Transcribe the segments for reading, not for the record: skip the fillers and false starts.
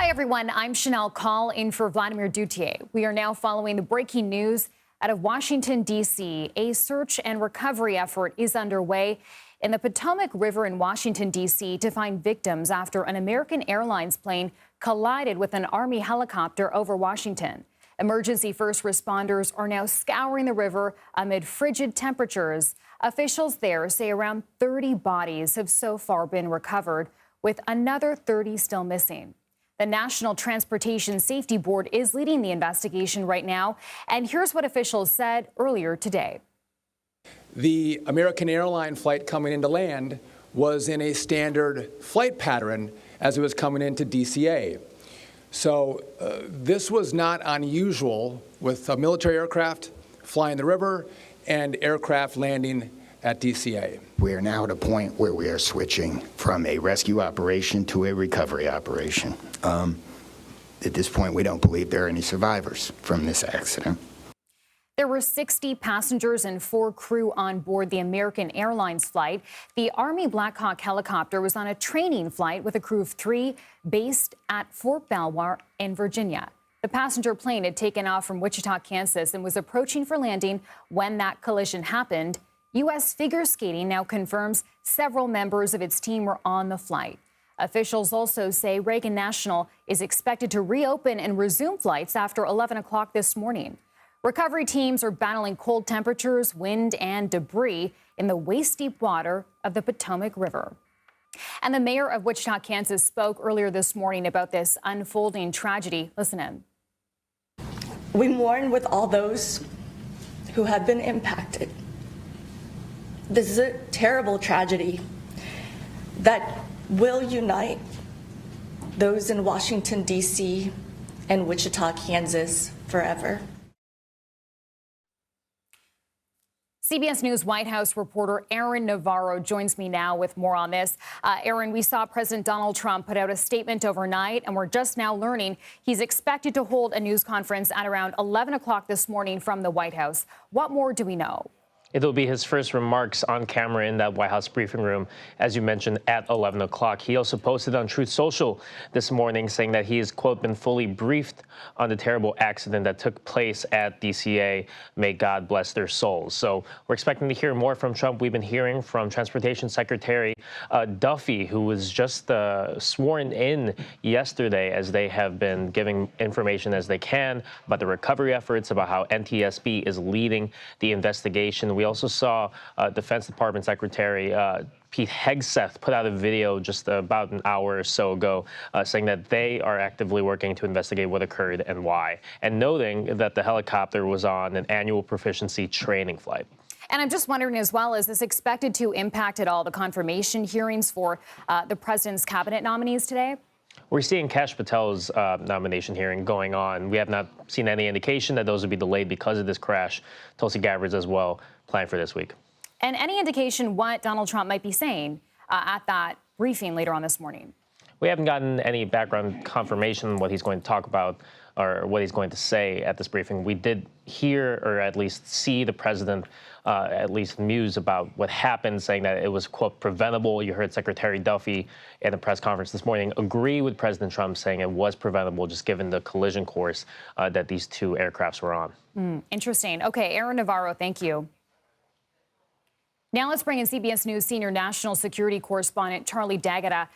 Hi, everyone. I'm Chanel Call in for Vladimir Duthier. We are now following the breaking news out of Washington, D.C. A search and recovery effort is underway in the Potomac River in Washington, D.C. to find victims after an American Airlines plane collided with an Army helicopter over Washington. Emergency first responders are now scouring the river amid frigid temperatures. Officials there say around 30 bodies have so far been recovered, with another 30 still missing. The National Transportation Safety Board is leading the investigation right now, and here's what officials said earlier today. The American Airlines flight coming into land was in a standard flight pattern as it was coming into DCA. So this was not unusual with a military aircraft flying the river and aircraft landing at DCA. We are now at a point where we are switching from a rescue operation to a recovery operation. At this point, we don't believe there are any survivors from this accident. There were 60 passengers and 4 crew on board the American Airlines flight. The Army Black Hawk helicopter was on a training flight with a crew of 3 based at Fort Belvoir in Virginia. The passenger plane had taken off from Wichita, Kansas, and was approaching for landing when that collision happened. U.S. Figure Skating now confirms several members of its team were on the flight. Officials also say Reagan National is expected to reopen and resume flights after 11 o'clock this morning. Recovery teams are battling cold temperatures, wind, and debris in the waist-deep water of the Potomac River. And the mayor of Wichita, Kansas, spoke earlier this morning about this unfolding tragedy. Listen in. We mourn with all those who have been impacted. This is a terrible tragedy that will unite those in Washington, D.C. and Wichita, Kansas forever. CBS News White House reporter Aaron Navarro joins me now with more on this. Aaron, we saw President Donald Trump put out a statement overnight, and we're just now learning he's expected to hold a news conference at around 11 o'clock this morning from the White House. What more do we know? It'll be his first remarks on camera in that White House briefing room, as you mentioned, at 11 o'clock. He also posted on Truth Social this morning saying that he has, quote, been fully briefed on the terrible accident that took place at DCA. May God bless their souls. So we're expecting to hear more from Trump. We've been hearing from Transportation Secretary Duffy, who was just sworn in yesterday, as they have been giving information as they can about the recovery efforts, about how NTSB is leading the investigation. We also saw Defense Department Secretary Pete Hegseth put out a video just about an hour or so ago saying that they are actively working to investigate what occurred and why, and noting that the helicopter was on an annual proficiency training flight. And I'm just wondering as well, is this expected to impact at all the confirmation hearings for the president's cabinet nominees today? We're seeing Kash Patel's nomination hearing going on. We have not seen any indication that those would be delayed because of this crash. Tulsi Gabbard's as well planned for this week. And any indication what Donald Trump might be saying at that briefing later on this morning? We haven't gotten any background confirmation on what he's going to talk about or what he's going to say at this briefing. We did hear, or at least see, the president at least muse about what happened, saying that it was, quote, preventable. You heard Secretary Duffy in the press conference this morning agree with President Trump, saying it was preventable, just given the collision course that these 2 aircrafts were on. Interesting. Okay, Aaron Navarro, thank you. Now let's bring in CBS News senior national security correspondent Charlie D'Agata.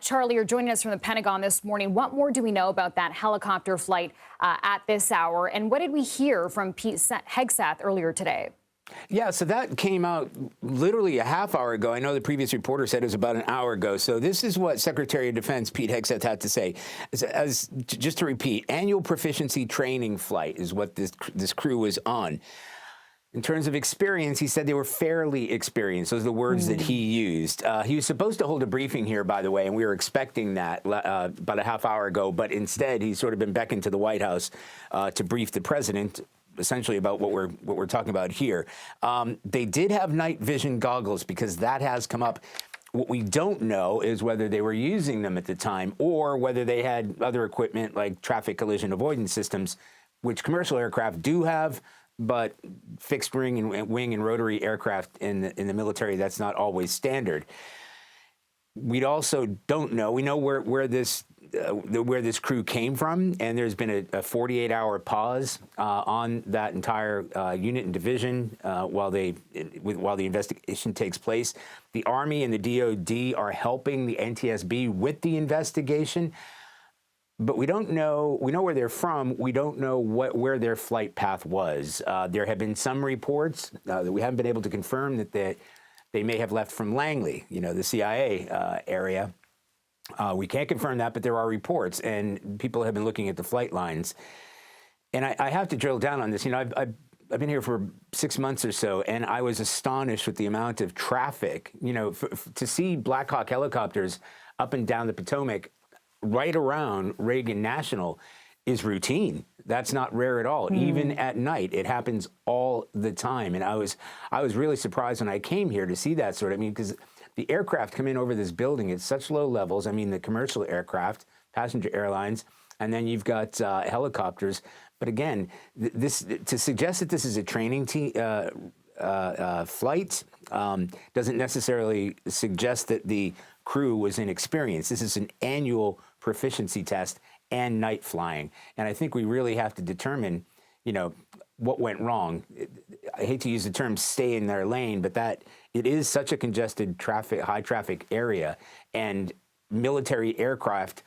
Charlie, you're joining us from the Pentagon this morning. What more do we know about that helicopter flight at this hour? And what did we hear from Pete Hegseth earlier today? Yeah, so that came out literally a half hour ago. I know the previous reporter said it was about an hour ago. So this is what Secretary of Defense Pete Hegseth had to say. Just to repeat, annual proficiency training flight is what this crew was on. In terms of experience, he said they were fairly experienced. Those are the words that he used. He was supposed to hold a briefing here, by the way, and we were expecting that about a half hour ago. But instead, he's sort of been beckoned to the White House to brief the president, essentially about what we're talking about here. They did have night vision goggles because that has come up. What we don't know is whether they were using them at the time or whether they had other equipment like traffic collision avoidance systems, which commercial aircraft do have. But fixed wing and rotary aircraft in the military, that's not always standard. We also don't know. We know where this where this crew came from, and there's been a 48-hour pause on that entire unit and division while the investigation takes place. The Army and the DoD are helping the NTSB with the investigation, but we don't know. We know where they're from. We don't know where their flight path was. There have been some reports that we haven't been able to confirm that they may have left from Langley, the CIA area. We can't confirm that, but there are reports, and people have been looking at the flight lines. And I have to drill down on this. I've been here for 6 months or so, and I was astonished with the amount of traffic. To see Black Hawk helicopters up and down the Potomac right around Reagan National is routine. That's not rare at all. Even at night, it happens all the time. And I was really surprised when I came here to see that sort of, because the aircraft come in over this building at such low levels. I mean, the commercial aircraft, passenger airlines, and then you've got helicopters. But again, to suggest that this is a training flight doesn't necessarily suggest that the crew was inexperienced. This is an annual proficiency test and night flying. And I think we really have to determine, what went wrong. I hate to use the term stay in their lane, but that it is such a congested high traffic area, and military aircraft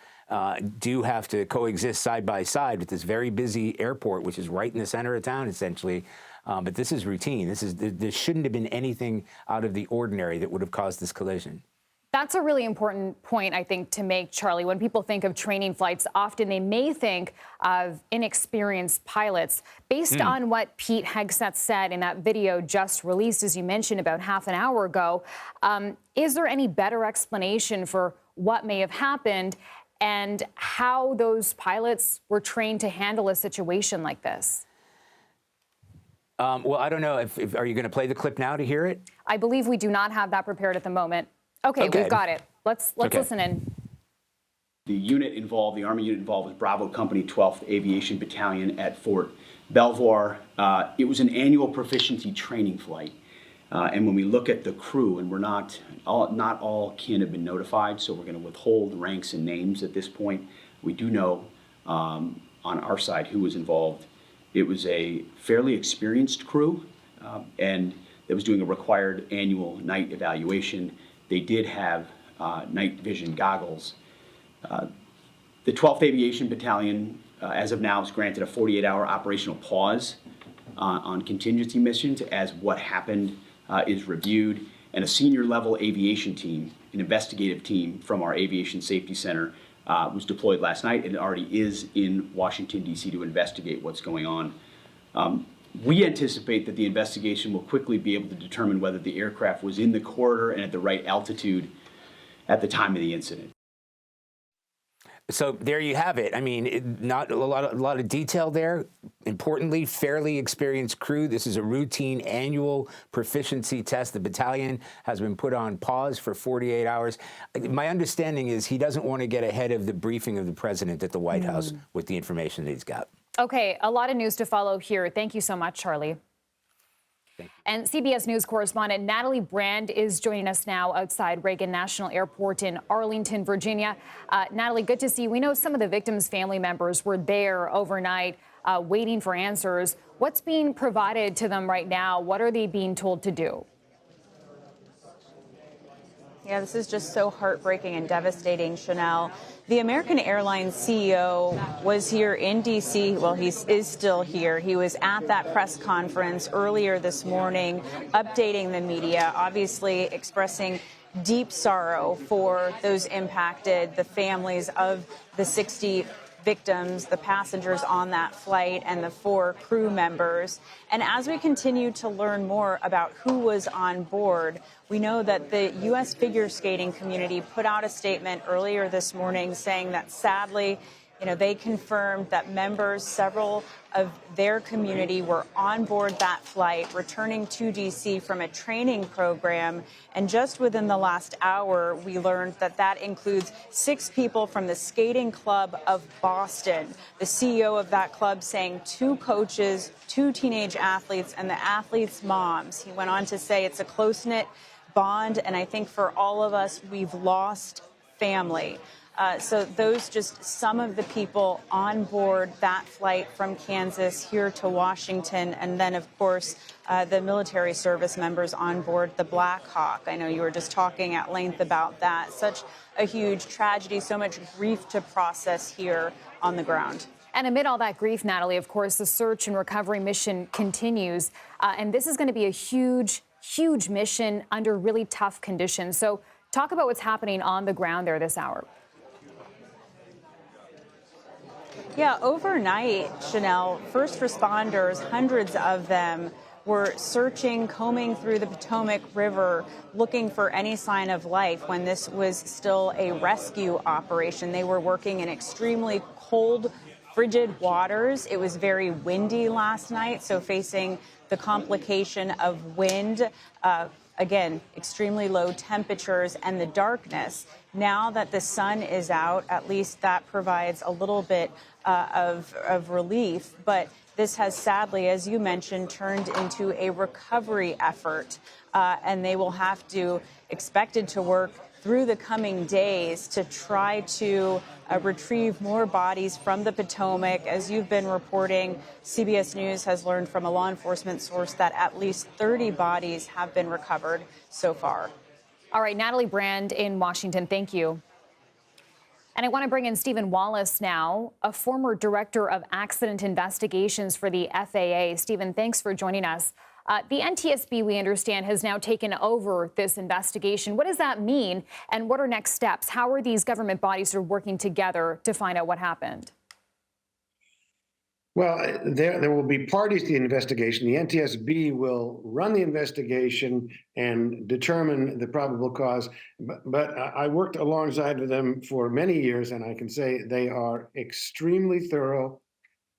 do have to coexist side by side with this very busy airport, which is right in the center of town, essentially. But this is routine. There shouldn't have been anything out of the ordinary that would have caused this collision. That's a really important point, I think, to make, Charlie. When people think of training flights, often they may think of inexperienced pilots. Based on what Pete Hegseth said in that video just released, as you mentioned, about half an hour ago, is there any better explanation for what may have happened and how those pilots were trained to handle a situation like this? Well, I don't know. Are you going to play the clip now to hear it? I believe we do not have that prepared at the moment. Okay, we've got it. Let's listen in. The unit involved, the Army unit involved, was Bravo Company 12th Aviation Battalion at Fort Belvoir. It was an annual proficiency training flight. And when we look at the crew, and not all kin have been notified, so we're going to withhold ranks and names at this point. We do know on our side who was involved. It was a fairly experienced crew, and that was doing a required annual night evaluation. They did have night vision goggles. The 12th Aviation Battalion, as of now, is granted a 48-hour operational pause on contingency missions as what happened is reviewed, and a senior level aviation team, an investigative team from our Aviation Safety Center, was deployed last night and already is in Washington, D.C. to investigate what's going on. We anticipate that the investigation will quickly be able to determine whether the aircraft was in the corridor and at the right altitude at the time of the incident. So there you have it. I mean, not a lot of detail there. Importantly, fairly experienced crew. This is a routine annual proficiency test. The battalion has been put on pause for 48 hours. My understanding is he doesn't want to get ahead of the briefing of the president at the White House with the information that he's got. Okay, a lot of news to follow here. Thank you so much, Charlie. And CBS News correspondent Natalie Brand is joining us now outside Reagan National Airport in Arlington, Virginia. Natalie, good to see you. We know some of the victims' family members were there overnight waiting for answers. What's being provided to them right now? What are they being told to do? Yeah, this is just so heartbreaking and devastating, Chanel. The American Airlines CEO was here in D.C. Well, he is still here. He was at that press conference earlier this morning, updating the media, obviously expressing deep sorrow for those impacted, the families of the 60 victims, the passengers on that flight, and the 4 crew members. And as we continue to learn more about who was on board, we know that the U.S. figure skating community put out a statement earlier this morning saying that sadly, they confirmed that members, several of their community, were on board that flight, returning to D.C. from a training program. And just within the last hour, we learned that that includes 6 people from the Skating Club of Boston. The CEO of that club saying 2 coaches, 2 teenage athletes, and the athletes' moms. He went on to say it's a close-knit bond, and I think for all of us, we've lost family. So those just some of the people on board that flight from Kansas here to Washington. And then, of course, the military service members on board the Black Hawk. I know you were just talking at length about that. Such a huge tragedy, so much grief to process here on the ground. And amid all that grief, Natalie, of course, the search and recovery mission continues. And this is going to be a huge mission under really tough conditions. So talk about what's happening on the ground there this hour. Yeah, overnight, Chanel, first responders, hundreds of them, were searching, combing through the Potomac River, looking for any sign of life when this was still a rescue operation. They were working in extremely cold, frigid waters. It was very windy last night, so facing the complication of wind, again, extremely low temperatures and the darkness. Now that the sun is out, at least that provides a little bit of relief. But this has sadly, as you mentioned, turned into a recovery effort. And they will have to, expected to work through the coming days to try to retrieve more bodies from the Potomac. As you've been reporting, CBS News has learned from a law enforcement source that at least 30 bodies have been recovered so far. All right, Natalie Brand in Washington, thank you. And I want to bring in Stephen Wallace now, a former director of accident investigations for the FAA. Stephen, thanks for joining us. The NTSB, we understand, has now taken over this investigation. What does that mean, and what are next steps? How are these government bodies sort of working together to find out what happened? Well, there will be parties to the investigation. The NTSB will run the investigation and determine the probable cause. But I worked alongside of them for many years, and I can say they are extremely thorough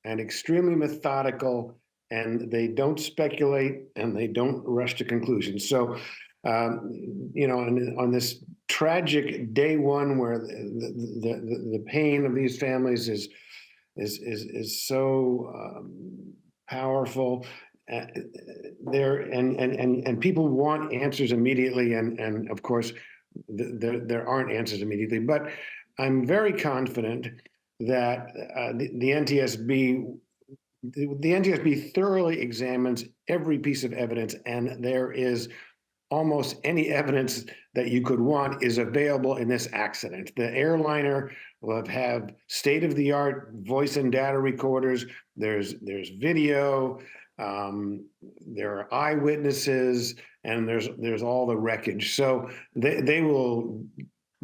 and extremely methodical, and they don't speculate and they don't rush to conclusions. So, on this tragic day one, where the pain of these families is so powerful. And people want answers immediately, and of course there aren't answers immediately. But I'm very confident that the NTSB thoroughly examines every piece of evidence, and there is almost any evidence that you could want is available in this accident. The airliner will have state-of-the-art voice and data recorders. There's video. There are eyewitnesses, and there's all the wreckage. So they will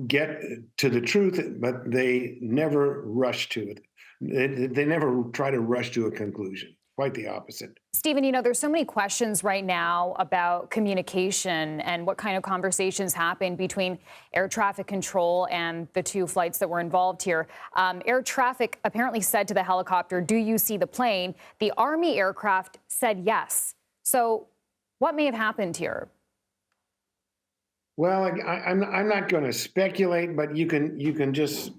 get to the truth, but they never rush to it. They never try to rush to a conclusion. Quite the opposite. Stephen, there's so many questions right now about communication and what kind of conversations happened between air traffic control and the two flights that were involved here. Air traffic apparently said to the helicopter, "Do you see the plane?" The Army aircraft said yes. So what may have happened here? Well, I'm not going to speculate, but you can just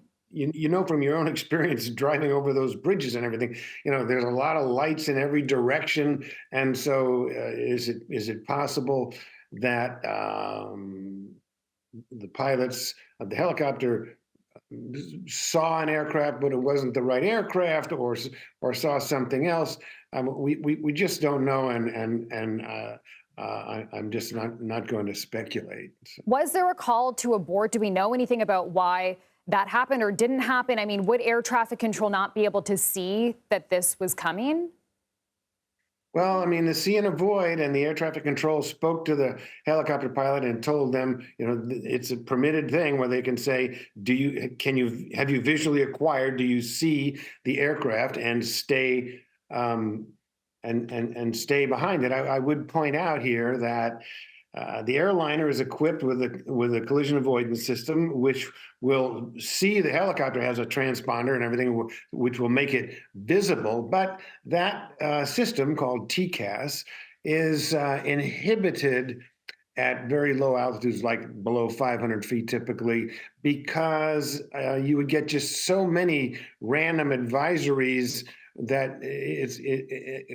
from your own experience driving over those bridges and everything, there's a lot of lights in every direction. And so is it possible that the pilots of the helicopter saw an aircraft, but it wasn't the right aircraft, or saw something else? We just don't know. And I'm just not going to speculate. Was there a call to abort? Do we know anything about why that happened or didn't happen? I mean, would air traffic control not be able to see that this was coming? Well, I mean, the see and avoid, and the air traffic control spoke to the helicopter pilot and told them, it's a permitted thing where they can say, have you visually acquired, do you see the aircraft, and stay and stay behind it. I would point out here that the airliner is equipped with a collision avoidance system, which will see the helicopter has a transponder and everything, which will make it visible. But that system, called TCAS, is inhibited at very low altitudes, like below 500 feet typically, because you would get just so many random advisories that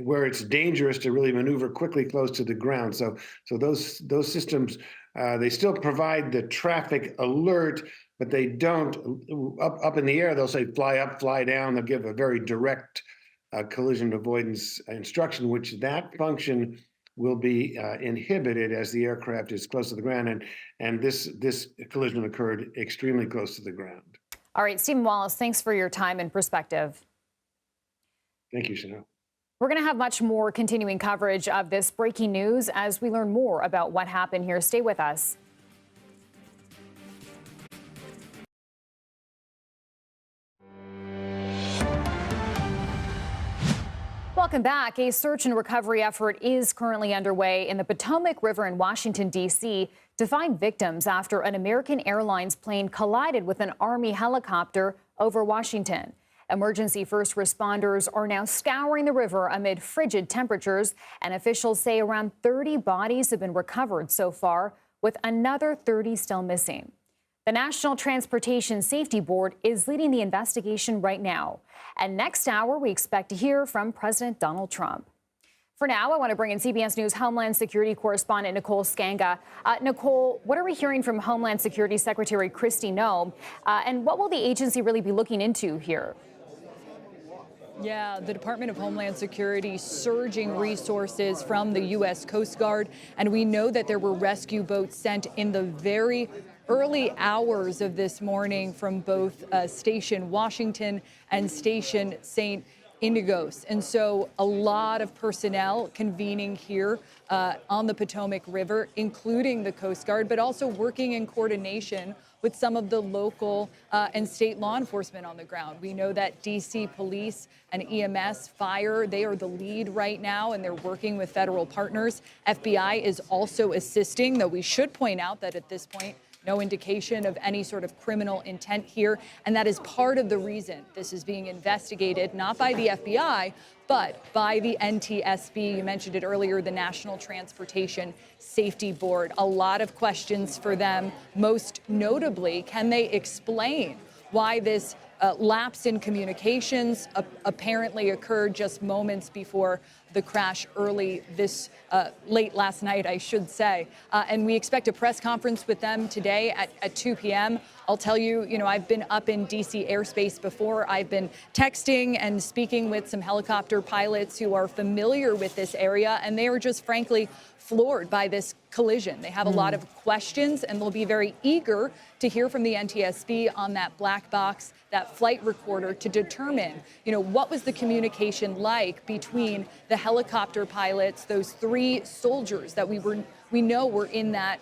where it's dangerous to really maneuver quickly close to the ground. So those systems They still provide the traffic alert, but they don't, up in the air, they'll say fly up, fly down. They'll give a very direct collision avoidance instruction, which that function will be inhibited as the aircraft is close to the ground. And this collision occurred extremely close to the ground. All right, Stephen Wallace, thanks for your time and perspective. Thank you, Chanel. We're going to have much more continuing coverage of this breaking news as we learn more about what happened here. Stay with us. Welcome back. A search and recovery effort is currently underway in the Potomac River in Washington, D.C. to find victims after an American Airlines plane collided with an Army helicopter over Washington. Emergency first responders are now scouring the river amid frigid temperatures, and officials say around 30 bodies have been recovered so far, with another 30 still missing. The National Transportation Safety Board is leading the investigation right now. And next hour, we expect to hear from President Donald Trump. For now, I want to bring in CBS News Homeland Security correspondent Nicole Skanga. Nicole, what are we hearing from Homeland Security Secretary Kristi Noem? And what will the agency really be looking into here? Yeah, the Department of Homeland Security surging resources from the U.S. Coast Guard. And we know that there were rescue boats sent in the very early hours of this morning from both Station Washington and Station St. Indigos. And so a lot of personnel convening here on the Potomac River, including the Coast Guard, but also working in coordination with some of the local and state law enforcement on the ground. We know that D.C. Police and EMS, Fire, they are the lead right now, and they're working with federal partners. FBI is also assisting, though we should point out that at this point, no indication of any sort of criminal intent here. And that is part of the reason this is being investigated, not by the FBI, but by the NTSB. You mentioned it earlier, the National Transportation Safety Board. A lot of questions for them. Most notably, can they explain why this lapse in communications apparently occurred just moments before the crash late last night, I should say. And we expect a press conference with them today at 2 p.m. I'll tell you, I've been up in D.C. airspace before. I've been texting and speaking with some helicopter pilots who are familiar with this area, and they are just frankly floored by this collision. They have a lot of questions, and they'll be very eager to hear from the NTSB on that black box, that flight recorder, to determine, what was the communication like between the helicopter pilots, those 3 soldiers that we know were in that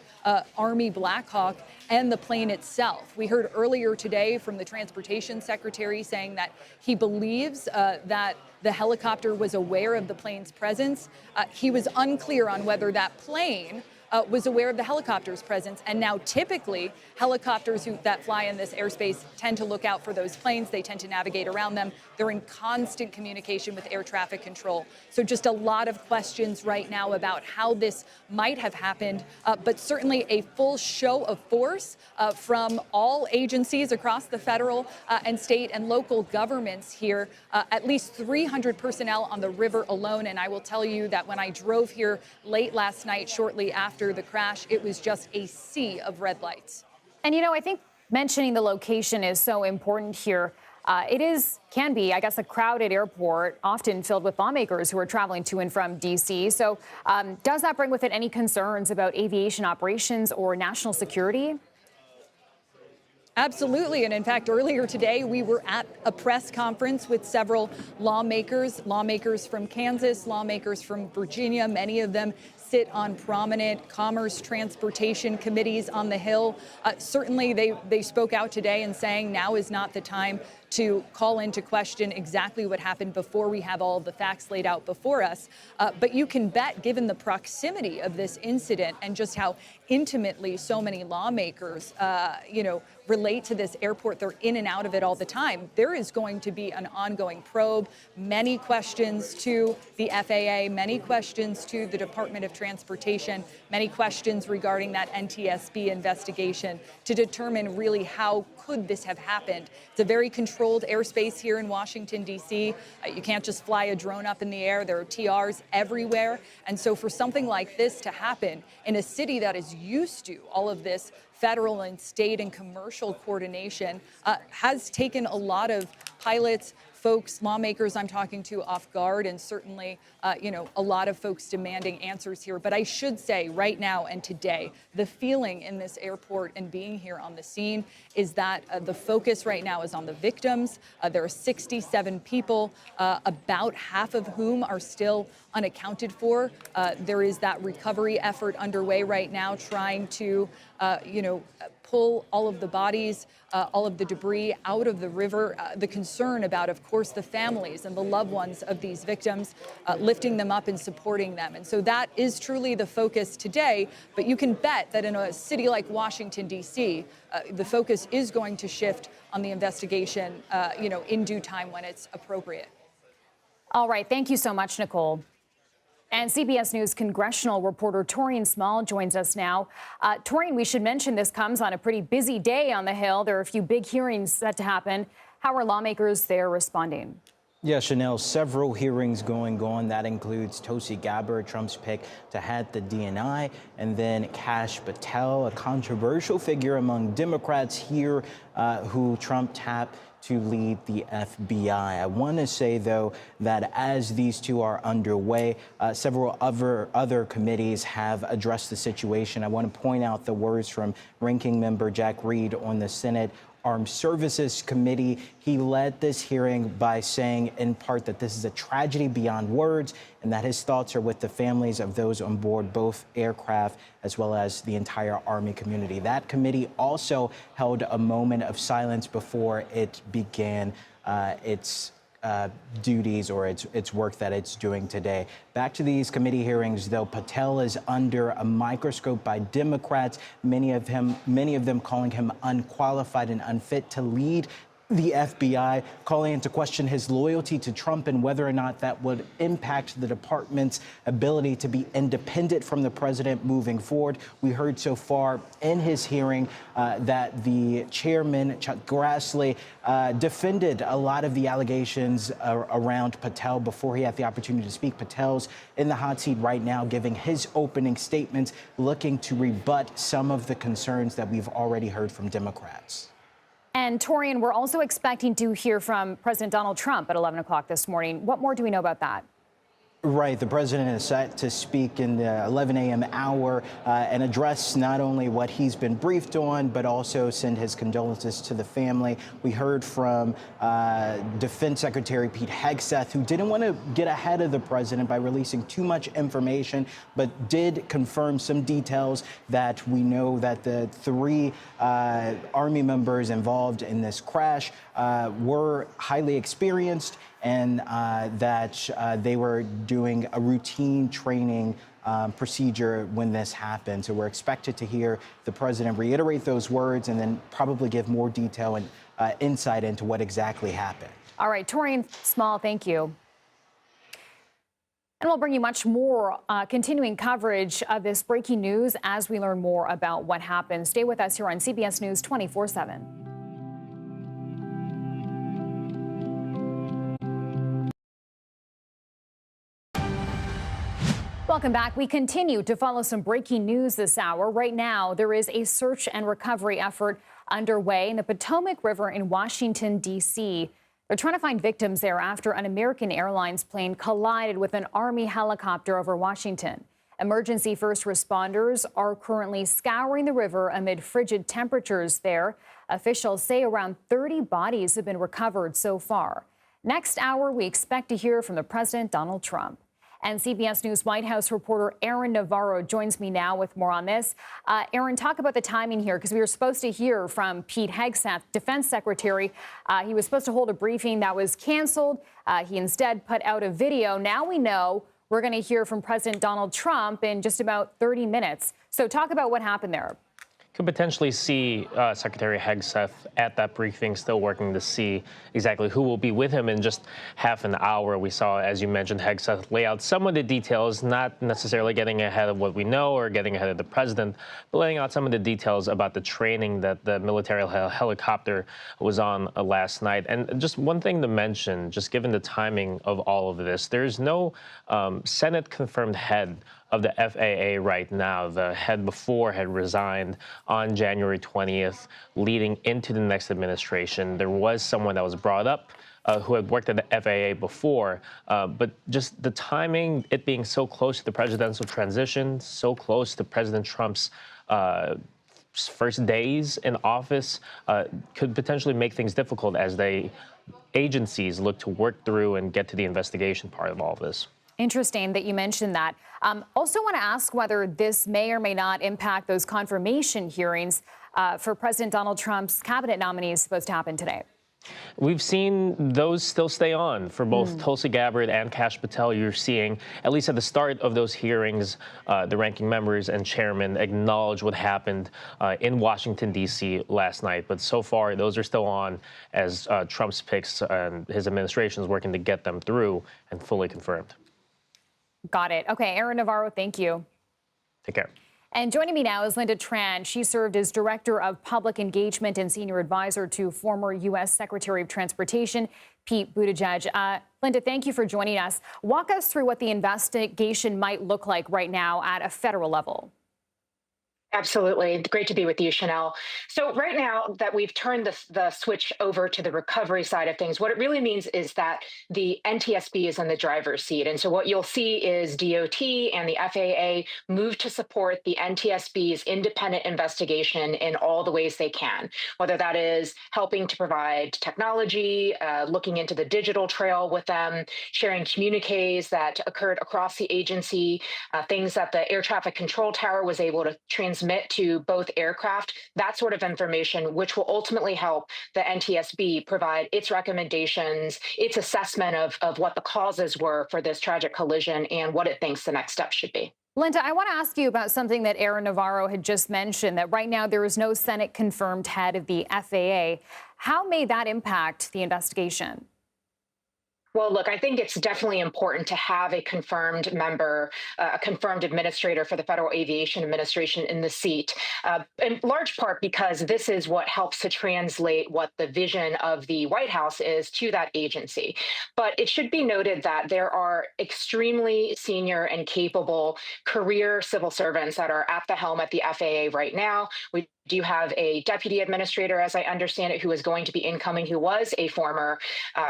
Army Black Hawk, and the plane itself. We heard earlier today from the Transportation Secretary saying that he believes that the helicopter was aware of the plane's presence. He was unclear on whether that plane was aware of the helicopter's presence. And now typically helicopters that fly in this airspace tend to look out for those planes. They tend to navigate around them. They're in constant communication with air traffic control. So just a lot of questions right now about how this might have happened, but certainly a full show of force from all agencies across the federal and state and local governments here, at least 300 personnel on the river alone. And I will tell you that when I drove here late last night, shortly after the crash, it was just a sea of red lights. And, I think mentioning the location is so important here. It can be, I guess, a crowded airport, often filled with lawmakers who are traveling to and from D.C. So does that bring with it any concerns about aviation operations or national security? Absolutely. And in fact, earlier today, we were at a press conference with several lawmakers from Kansas, lawmakers from Virginia. Many of them sit on prominent commerce transportation committees on the Hill. Certainly, they spoke out today and saying now is not the time to call into question exactly what happened before we have all of the facts laid out before us. But you can bet, given the proximity of this incident and just how intimately so many lawmakers, relate to this airport, they're in and out of it all the time, there is going to be an ongoing probe, many questions to the FAA, many questions to the Department of Transportation, many questions regarding that NTSB investigation to determine really how could this have happened. It's a very controlled controlled airspace here in Washington, D.C. You can't just fly a drone up in the air. There are TRs everywhere. And so for something like this to happen in a city that is used to all of this federal and state and commercial coordination has taken a lot of pilots, folks, lawmakers I'm talking to off guard, and certainly, a lot of folks demanding answers here. But I should say right now and today, the feeling in this airport and being here on the scene is that the focus right now is on the victims. There are 67 people, about half of whom are still unaccounted for. There is that recovery effort underway right now, trying to, pull all of the bodies, all of the debris out of the river. The concern about, of course, the families and the loved ones of these victims, lifting them up and supporting them. And so that is truly the focus today. But you can bet that in a city like Washington, D.C., the focus is going to shift on the investigation, in due time when it's appropriate. All right. Thank you so much, Nicole. And CBS News congressional reporter Torian Small joins us now. Torian, we should mention this comes on a pretty busy day on the Hill. There are a few big hearings set to happen. How are lawmakers there responding? Yeah, Chanel, several hearings going on. That includes Tulsi Gabbard, Trump's pick to head the DNI, and then Kash Patel, a controversial figure among Democrats here who Trump tapped to lead the FBI. I want to say, though, that as these two are underway, several other committees have addressed the situation. I want to point out the words from Ranking Member Jack Reed on the Senate Armed Services Committee. He led this hearing by saying, in part, that this is a tragedy beyond words and that his thoughts are with the families of those on board both aircraft as well as the entire Army community. That committee also held a moment of silence before it began its duties or its work that it's doing today. Back to these committee hearings, though, Patel is under a microscope by Democrats, many of them calling him unqualified and unfit to lead the FBI, calling into question his loyalty to Trump and whether or not that would impact the department's ability to be independent from the president moving forward. We heard so far in his hearing that the chairman, Chuck Grassley, defended a lot of the allegations around Patel before he had the opportunity to speak. Patel's in the hot seat right now, giving his opening statements, looking to rebut some of the concerns that we've already heard from Democrats. And Torian, we're also expecting to hear from President Donald Trump at 11 o'clock this morning. What more do we know about that? Right. The president is set to speak in the 11 a.m. hour and address not only what he's been briefed on, but also send his condolences to the family. We heard from Defense Secretary Pete Hegseth, who didn't want to get ahead of the president by releasing too much information, but did confirm some details that we know that the three Army members involved in this crash were highly experienced and that they were doing a routine training procedure when this happened. So we're expected to hear the president reiterate those words and then probably give more detail and insight into what exactly happened. All right, Torian Small, thank you. And we'll bring you much more continuing coverage of this breaking news as we learn more about what happened. Stay with us here on CBS News 24/7. Welcome back. We continue to follow some breaking news this hour. Right now, there is a search and recovery effort underway in the Potomac River in Washington, D.C. They're trying to find victims there after an American Airlines plane collided with an Army helicopter over Washington. Emergency first responders are currently scouring the river amid frigid temperatures there. Officials say around 30 bodies have been recovered so far. Next hour, we expect to hear from the President, Donald Trump. And CBS News White House reporter Aaron Navarro joins me now with more on this. Aaron, talk about the timing here, because we were supposed to hear from Pete Hegseth, Defense Secretary. He was supposed to hold a briefing that was canceled. He instead put out a video. Now we know we're going to hear from President Donald Trump in just about 30 minutes. So talk about what happened there. could potentially see Secretary Hegseth at that briefing, still working to see exactly who will be with him in just half an hour. We saw, as you mentioned, Hegseth lay out some of the details, not necessarily getting ahead of what we know or getting ahead of the president, but laying out some of the details about the training that the military helicopter was on last night. And just one thing to mention, just given the timing of all of this, there's no Senate-confirmed head of the FAA right now. The head before had resigned on January 20th, leading into the next administration. There was someone that was brought up who had worked at the FAA before, but just the timing, it being so close to the presidential transition, so close to President Trump's first days in office, could potentially make things difficult as agencies look to work through and get to the investigation part of all of this. Interesting that you mentioned that. Also want to ask whether this may or may not impact those confirmation hearings for President Donald Trump's cabinet nominees supposed to happen today. We've seen those still stay on for both Tulsi Gabbard and Kash Patel. You're seeing, at least at the start of those hearings, the ranking members and chairman acknowledge what happened in Washington, D.C. last night. But so far, those are still on as Trump's picks and his administration is working to get them through and fully confirmed. Got it. Okay, Aaron Navarro, thank you. Take care. And joining me now is Linda Tran. She served as Director of Public Engagement and Senior Advisor to former U.S. Secretary of Transportation, Pete Buttigieg. Linda, thank you for joining us. Walk us through what the investigation might look like right now at a federal level. Absolutely. Great to be with you, Chanel. So right now that we've turned the switch over to the recovery side of things, what it really means is that the NTSB is in the driver's seat. And so what you'll see is DOT and the FAA move to support the NTSB's independent investigation in all the ways they can, whether that is helping to provide technology, looking into the digital trail with them, sharing communiques that occurred across the agency, things that the air traffic control tower was able to transmit to both aircraft, that sort of information, which will ultimately help the NTSB provide its recommendations, its assessment of what the causes were for this tragic collision and what it thinks the next step should be. Linda, I want to ask you about something that Aaron Navarro had just mentioned, that right now there is no Senate-confirmed head of the FAA. How may that impact the investigation? Well, look, I think it's definitely important to have a confirmed member, a confirmed administrator for the Federal Aviation Administration in the seat, in large part because this is what helps to translate what the vision of the White House is to that agency. But it should be noted that there are extremely senior and capable career civil servants that are at the helm at the FAA right now. We do have a deputy administrator, as I understand it, who is going to be incoming, who was a former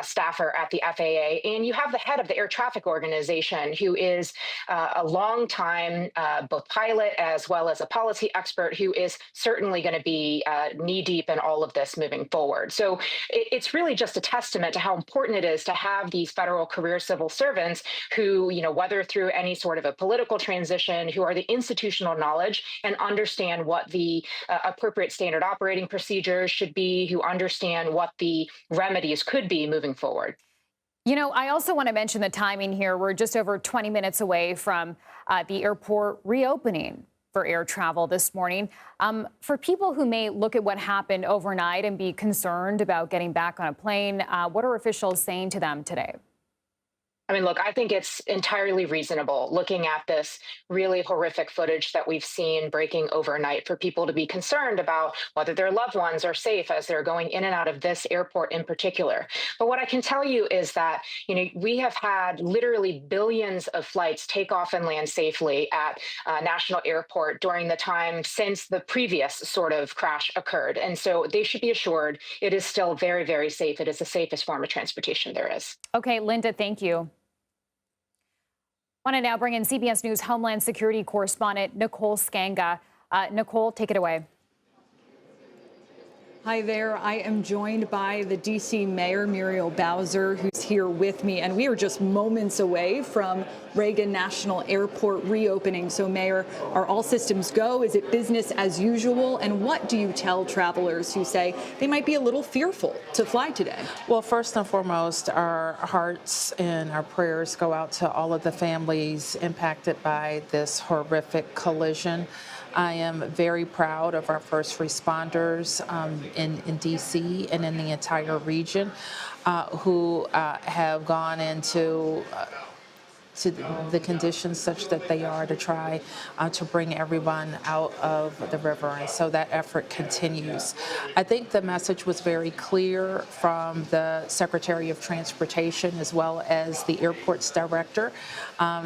staffer at the FAA. And you have the head of the Air Traffic Organization, who is a long-time both pilot as well as a policy expert, who is certainly going to be knee-deep in all of this moving forward. So it's really just a testament to how important it is to have these federal career civil servants who, whether through any sort of a political transition, who are the institutional knowledge and understand what the appropriate standard operating procedures should be, who understand what the remedies could be moving forward. I also want to mention the timing here. We're just over 20 minutes away from the airport reopening for air travel this morning. For people who may look at what happened overnight and be concerned about getting back on a plane, what are officials saying to them today? I mean, look, I think it's entirely reasonable looking at this really horrific footage that we've seen breaking overnight for people to be concerned about whether their loved ones are safe as they're going in and out of this airport in particular. But what I can tell you is that, we have had literally billions of flights take off and land safely at National Airport during the time since the previous sort of crash occurred. And so they should be assured it is still very, very safe. It is the safest form of transportation there is. Okay, Linda, thank you. I want to now bring in CBS News Homeland Security correspondent Nicole Skanga. Nicole, take it away. Hi there. I am joined by the D.C. Mayor, Muriel Bowser, who's here with me. And we are just moments away from Reagan National Airport reopening. So, Mayor, are all systems go? Is it business as usual? And what do you tell travelers who say they might be a little fearful to fly today? Well, first and foremost, our hearts and our prayers go out to all of the families impacted by this horrific collision. I am very proud of our first responders in D.C. and in the entire region who have gone into to the conditions such that they are to try to bring everyone out of the river. And so that effort continues. I think the message was very clear from the Secretary of Transportation as well as the airport's director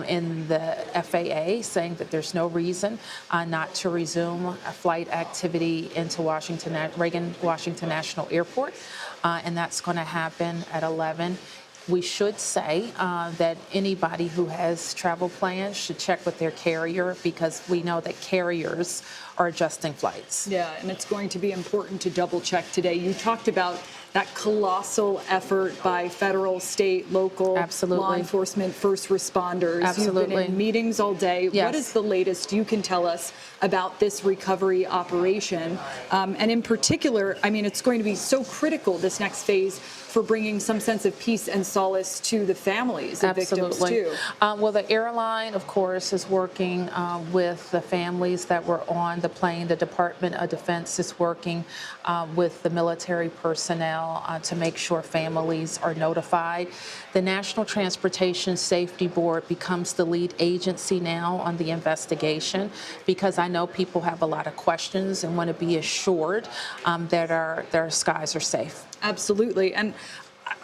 in the FAA, saying that there's no reason not to resume flight activity into Reagan Washington National Airport. And that's going to happen at 11. We should say that anybody who has travel plans should check with their carrier, because we know that carriers are adjusting flights. Yeah, and it's going to be important to double check today. You talked about that colossal effort by federal, state, local, law enforcement, first responders. Absolutely. You've been in meetings all day. Yes. What is the latest you can tell us about this recovery operation? And in particular, I mean, it's going to be so critical, this next phase, for bringing some sense of peace and solace to the families of victims, too. Well, the airline, of course, is working with the families that were on the plane. The Department of Defense is working with the military personnel to make sure families are notified. The National Transportation Safety Board becomes the lead agency now on the investigation, because I know people have a lot of questions and want to be assured that our skies are safe. Absolutely. And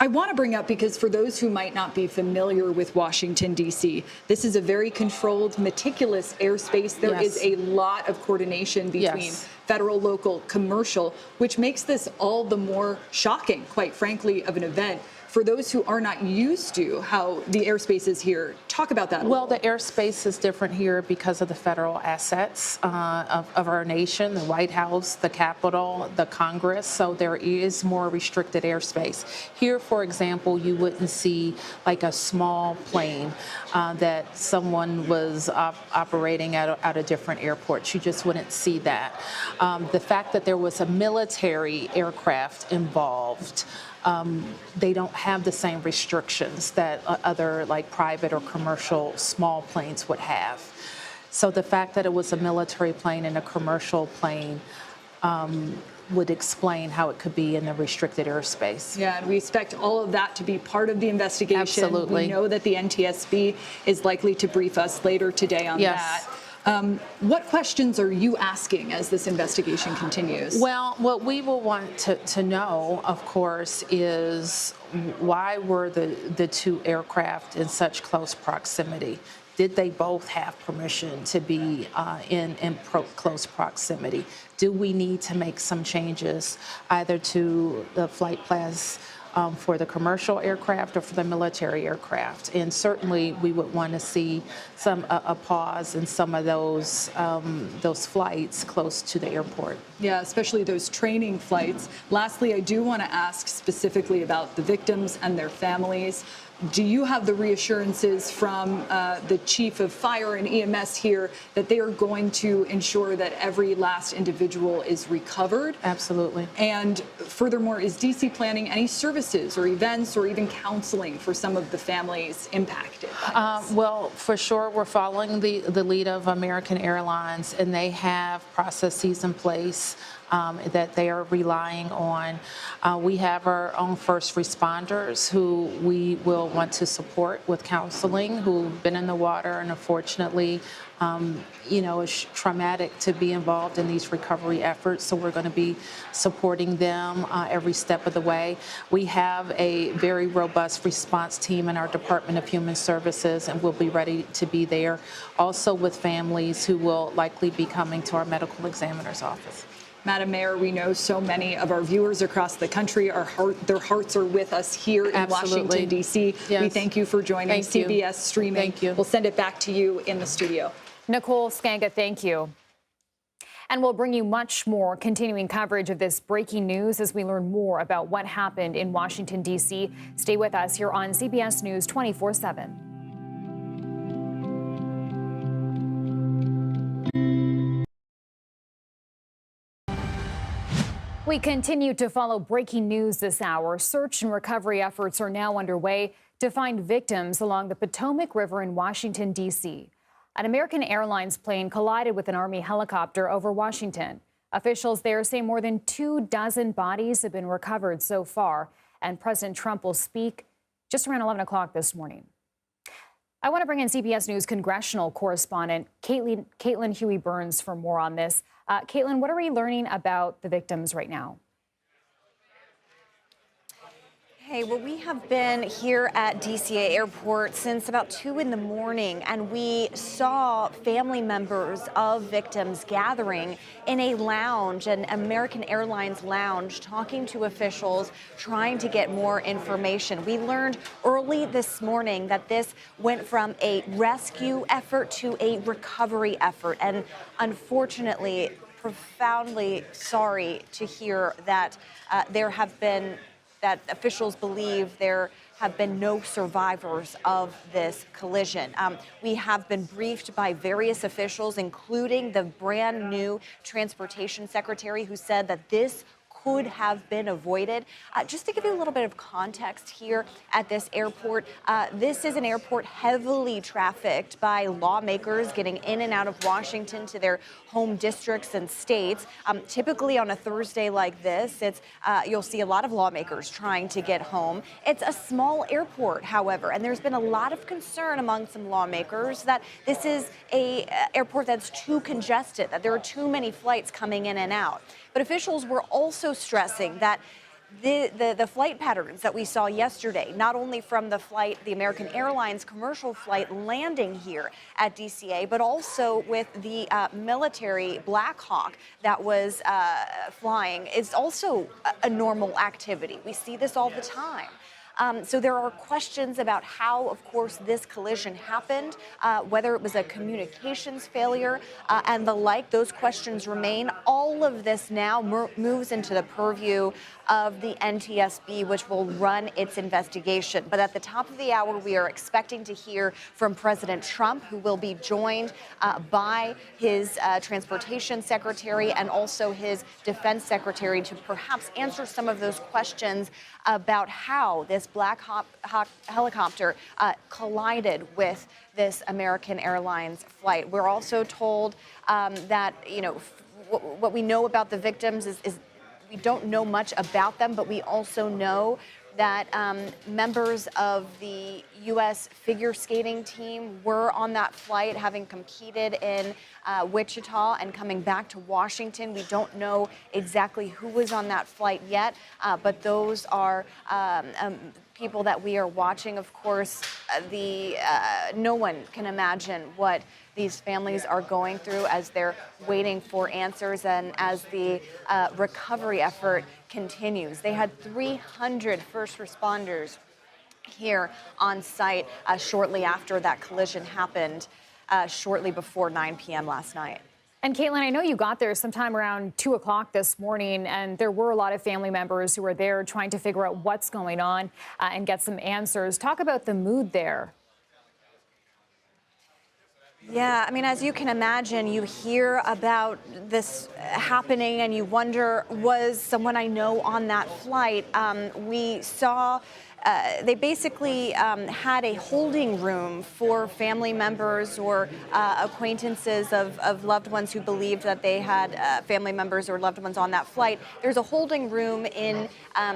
I want to bring up, because for those who might not be familiar with Washington, D.C., this is a very controlled, meticulous airspace. There is a lot of coordination between federal, local, commercial, which makes this all the more shocking, quite frankly, of an event. For those who are not used to how the airspace is here, talk about that a Well, little. the airspace is different here because of the federal assets of our nation, the White House, the Capitol, the Congress, so there is more restricted airspace. Here, for example, you wouldn't see like a small plane that someone was operating at a different airport. You just wouldn't see that. The fact that there was a military aircraft involved, they don't have the same restrictions that other like private or commercial small planes would have. So the fact that it was a military plane and a commercial plane would explain how it could be in the restricted airspace. Yeah, and we expect all of that to be part of the investigation. Absolutely. We know that the NTSB is likely to brief us later today on that. What questions are you asking as this investigation continues? Well, what we will want to know, of course, is why were the two aircraft in such close proximity? Did they both have permission to be in close proximity? Do we need to make some changes either to the flight plans for the commercial aircraft or for the military aircraft? And certainly we would want to see a pause in some of those flights close to the airport. Yeah, especially those training flights. Lastly, I do want to ask specifically about the victims and their families. Do you have the reassurances from the chief of fire and EMS here that they are going to ensure that every last individual is recovered? Absolutely. And furthermore, is DC planning any services or events or even counseling for some of the families impacted by this? Well, for sure, we're following the lead of American Airlines, and they have processes in place that they are relying on. We have our own first responders who we will want to support with counseling, who've been in the water, and unfortunately, it's traumatic to be involved in these recovery efforts. So we're going to be supporting them every step of the way. We have a very robust response team in our Department of Human Services, and we'll be ready to be there. Also with families who will likely be coming to our medical examiner's office. Madam Mayor, we know so many of our viewers across the country, their hearts are with us here in Washington, D.C. Yes. We thank you for joining Thank you. CBS Streaming. Thank you. We'll send it back to you in the studio. Nicole Skanga, thank you. And we'll bring you much more continuing coverage of this breaking news as we learn more about what happened in Washington, D.C. Stay with us here on CBS News 24/7. We continue to follow breaking news this hour. Search and recovery efforts are now underway to find victims along the Potomac River in Washington, D.C. An American Airlines plane collided with an Army helicopter over Washington. Officials there say more than 24 bodies have been recovered so far, and President Trump will speak just around 11 o'clock this morning. I want to bring in CBS News congressional correspondent Caitlin Huey-Burns for more on this. Caitlin, what are we learning about the victims right now? Hey, well, we have been here at DCA Airport since about 2 in the morning, and we saw family members of victims gathering in a lounge, an American Airlines lounge, talking to officials, trying to get more information. We learned early this morning that this went from a rescue effort to a recovery effort, and unfortunately, profoundly sorry to hear that that officials believe there have been no survivors of this collision. We have been briefed by various officials, including the brand new transportation secretary, who said that this could have been avoided. Just to give you a little bit of context here at this airport, this is an airport heavily trafficked by lawmakers getting in and out of Washington to their home districts and states. Typically on a Thursday like this, you'll see a lot of lawmakers trying to get home. It's a small airport, however, and there's been a lot of concern among some lawmakers that this is an airport that's too congested, that there are too many flights coming in and out. But officials were also stressing that the flight patterns that we saw yesterday, not only from the American Airlines commercial flight landing here at DCA, but also with the military Black Hawk that was flying, is also a normal activity. We see this all the time. So there are questions about how, of course, this collision happened, whether it was a communications failure and the like. Those questions remain. All of this now moves into the purview of the NTSB, which will run its investigation. But at the top of the hour, we are expecting to hear from President Trump, who will be joined by his transportation secretary and also his defense secretary to perhaps answer some of those questions about how this Black Hawk helicopter collided with this American Airlines flight. We're also told that, what we know about the victims is we don't know much about them, but we also know that members of the U.S. figure skating team were on that flight, having competed in Wichita and coming back to Washington. We don't know exactly who was on that flight yet, but those are people that we are watching. Of course, no one can imagine what these families are going through as they're waiting for answers and as the recovery effort continues. They had 300 first responders here on site shortly after that collision happened, shortly before 9 p.m. last night. And Caitlin, I know you got there sometime around 2 o'clock this morning, and there were a lot of family members who were there trying to figure out what's going on and get some answers. Talk about the mood there. Yeah, I mean, as you can imagine, you hear about this happening and you wonder, was someone I know on that flight? We saw they basically had a holding room for family members or acquaintances of loved ones who believed that they had family members or loved ones on that flight. There's a holding room in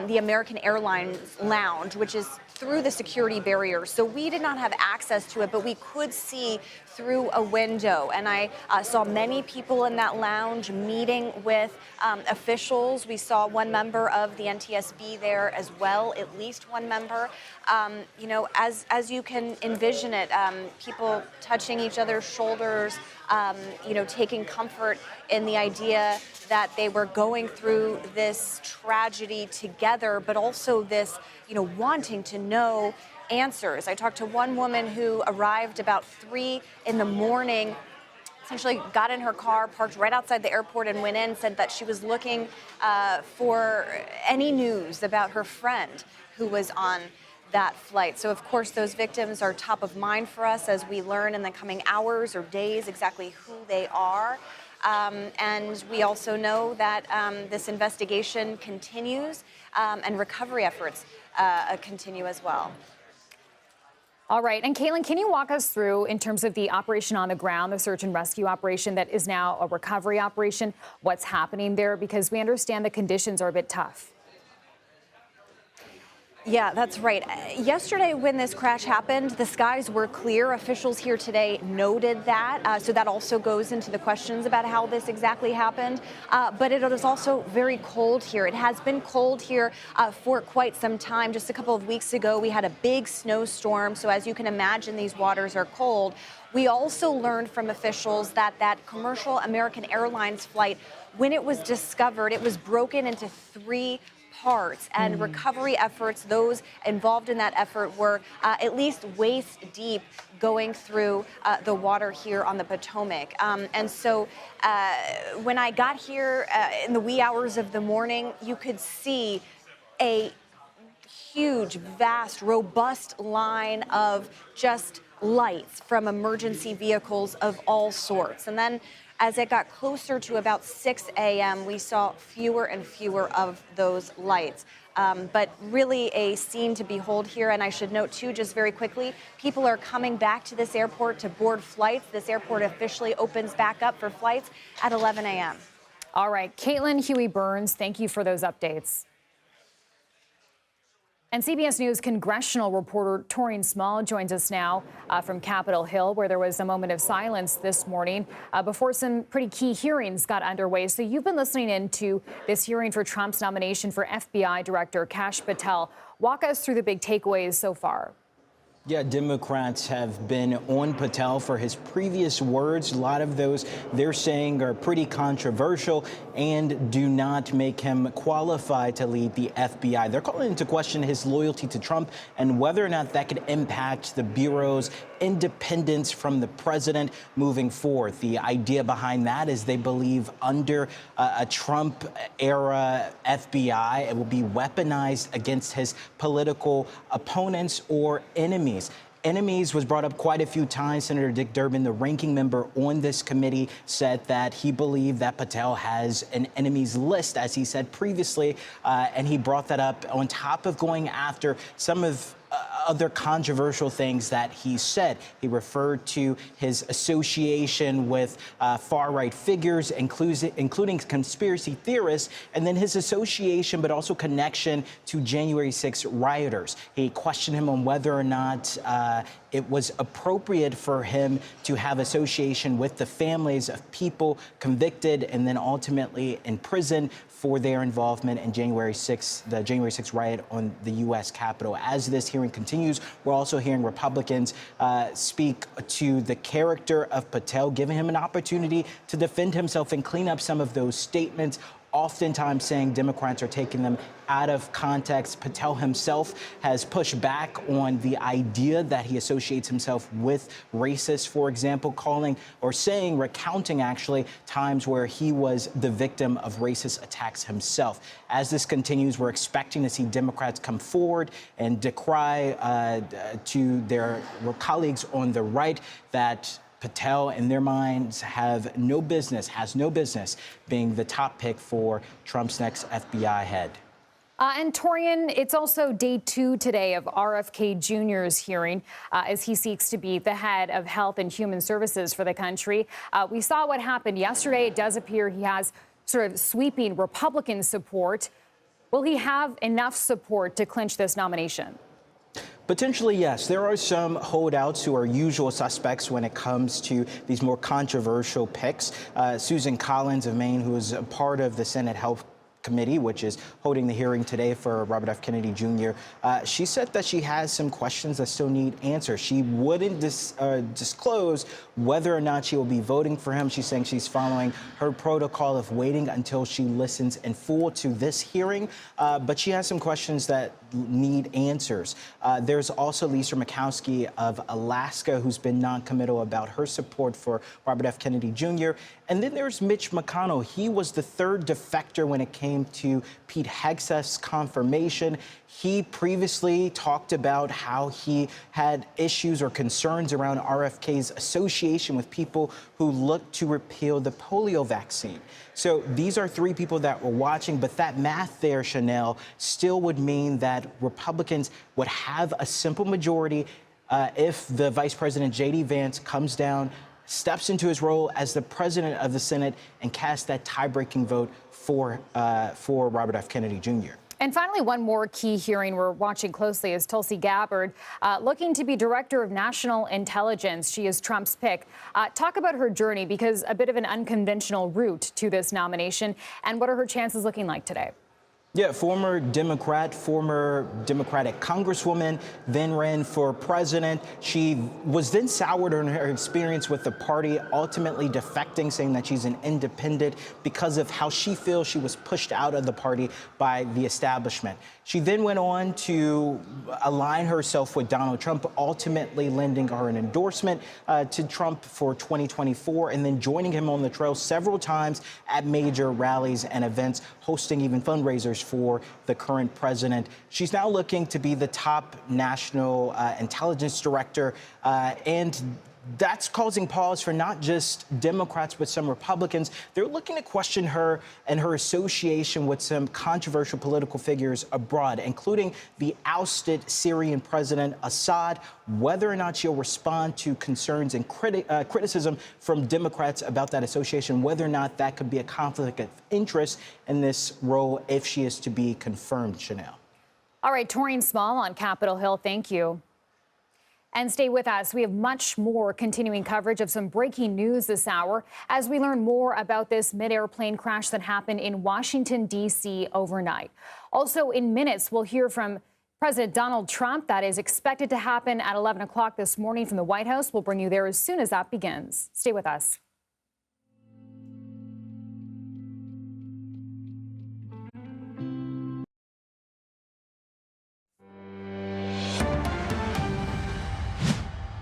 the American Airlines lounge, which is through the security barrier. So we did not have access to it, but we could see through a window. And I saw many people in that lounge meeting with officials. We saw one member of the NTSB there as well, at least one member. As you can envision it, people touching each other's shoulders, taking comfort in the idea that they were going through this tragedy together, but also this, wanting to know answers. I talked to one woman who arrived about 3 in the morning, essentially got in her car, parked right outside the airport and went in, said that she was looking for any news about her friend who was on that flight. So, of course, those victims are top of mind for us as we learn in the coming hours or days exactly who they are. And we also know that this investigation continues and recovery efforts continue as well. All right. And Caitlin, can you walk us through, in terms of the operation on the ground, the search and rescue operation that is now a recovery operation, what's happening there? Because we understand the conditions are a bit tough. Yeah, that's right. Yesterday, when this crash happened, the skies were clear. Officials here today noted that. So that also goes into the questions about how this exactly happened. But it was also very cold here. It has been cold here for quite some time. Just a couple of weeks ago, we had a big snowstorm. So as you can imagine, these waters are cold. We also learned from officials that that commercial American Airlines flight, when it was discovered, it was broken into 3 parts, and recovery efforts, those involved in that effort were at least waist deep going through the water here on the Potomac. And so when I got here in the wee hours of the morning, you could see a huge, vast, robust line of just lights from emergency vehicles of all sorts. And then as it got closer to about 6 a.m., we saw fewer and fewer of those lights. But really a scene to behold here. And I should note, too, just very quickly, people are coming back to this airport to board flights. This airport officially opens back up for flights at 11 a.m. All right. Caitlin Huey-Burns, thank you for those updates. And CBS News congressional reporter Torian Small joins us now from Capitol Hill, where there was a moment of silence this morning before some pretty key hearings got underway. So you've been listening into this hearing for Trump's nomination for FBI Director Kash Patel. Walk us through the big takeaways so far. Yeah, Democrats have been on Patel for his previous words. A lot of those they're saying are pretty controversial and do not make him qualified to lead the FBI. They're calling into question his loyalty to Trump and whether or not that could impact the Bureau's independence from the president moving forward. The idea behind that is they believe under a Trump-era FBI, it will be weaponized against his political opponents or enemies. Enemies was brought up quite a few times. Senator Dick Durbin, the ranking member on this committee, said that he believed that Patel has an enemies list, as he said previously, and he brought that up on top of going after some of other controversial things that he said. He referred to his association with far-right figures, including conspiracy theorists, and then his association, but also connection to January 6 rioters. He questioned him on whether or not it was appropriate for him to have association with the families of people convicted and then ultimately in prison for their involvement in the January 6th riot on the U.S. Capitol. As this hearing continues, we're also hearing Republicans speak to the character of Patel, giving him an opportunity to defend himself and clean up some of those statements, oftentimes saying Democrats are taking them out of context. Patel himself has pushed back on the idea that he associates himself with racists, for example, recounting actually times where he was the victim of racist attacks himself. As this continues, we're expecting to see Democrats come forward and decry to their colleagues on the right that Patel, in their minds, has no business being the top pick for Trump's next FBI head. And Torian, it's also day 2 today of RFK Jr.'s hearing as he seeks to be the head of Health and Human Services for the country. We saw what happened yesterday. It does appear he has sort of sweeping Republican support. Will he have enough support to clinch this nomination? Potentially, yes. There are some holdouts who are usual suspects when it comes to these more controversial picks. Susan Collins of Maine, who is a part of the Senate Health Committee, which is holding the hearing today for Robert F. Kennedy Jr., she said that she has some questions that still need answers. She wouldn't disclose whether or not she will be voting for him. She's saying she's following her protocol of waiting until she listens in full to this hearing. But she has some questions that need answers. There's also Lisa Murkowski of Alaska, who's been non-committal about her support for Robert F. Kennedy Jr. And then there's Mitch McConnell. He was the third defector when it came to Pete Hegseth's confirmation. He previously talked about how he had issues or concerns around RFK's association with people who looked to repeal the polio vaccine. So these are 3 people that we're watching, but that math there, Chanel, still would mean that Republicans would have a simple majority if the Vice President J.D. Vance comes down, steps into his role as the president of the Senate, and casts that tie-breaking vote for Robert F. Kennedy Jr. And finally, one more key hearing we're watching closely is Tulsi Gabbard, looking to be Director of National Intelligence. She is Trump's pick. Talk about her journey, because a bit of an unconventional route to this nomination. And what are her chances looking like today? Yeah, former Democratic Congresswoman, then ran for president. She was then soured on her experience with the party, ultimately defecting, saying that she's an independent because of how she feels she was pushed out of the party by the establishment. She then went on to align herself with Donald Trump, ultimately lending her an endorsement to Trump for 2024, and then joining him on the trail several times at major rallies and events, hosting even fundraisers for the current president. She's now looking to be the top national intelligence director, and that's causing pause for not just Democrats, but some Republicans. They're looking to question her and her association with some controversial political figures abroad, including the ousted Syrian President Assad, whether or not she'll respond to concerns and criticism from Democrats about that association, whether or not that could be a conflict of interest in this role if she is to be confirmed, Chanel. All right, Taurine Small on Capitol Hill, thank you. And stay with us. We have much more continuing coverage of some breaking news this hour as we learn more about this mid-air plane crash that happened in Washington, D.C. overnight. Also, in minutes, we'll hear from President Donald Trump. That is expected to happen at 11 o'clock this morning from the White House. We'll bring you there as soon as that begins. Stay with us.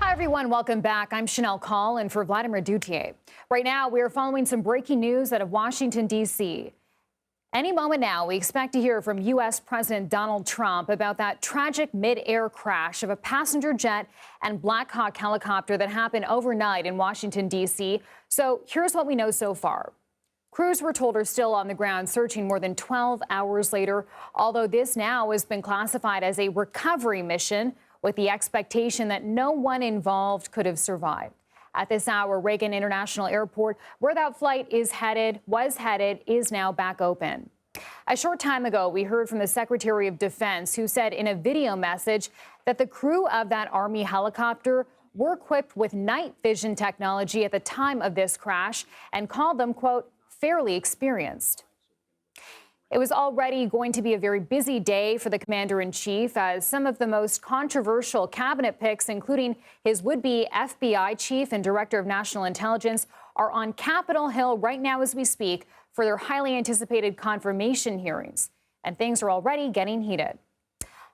Everyone, welcome back. I'm Chanel Call and for Vladimir Duthier. Right now, we are following some breaking news out of Washington, D.C. Any moment now, we expect to hear from U.S. President Donald Trump about that tragic mid-air crash of a passenger jet and Black Hawk helicopter that happened overnight in Washington, D.C. So here's what we know so far. Crews, we're told, are still on the ground searching more than 12 hours later, although this now has been classified as a recovery mission, with the expectation that no one involved could have survived. At this hour, Reagan International Airport, where that flight was headed, is now back open. A short time ago, we heard from the Secretary of Defense, who said in a video message that the crew of that Army helicopter were equipped with night vision technology at the time of this crash and called them, quote, fairly experienced. It was already going to be a very busy day for the commander-in-chief, as some of the most controversial cabinet picks, including his would-be FBI chief and director of national intelligence, are on Capitol Hill right now as we speak for their highly anticipated confirmation hearings. And things are already getting heated.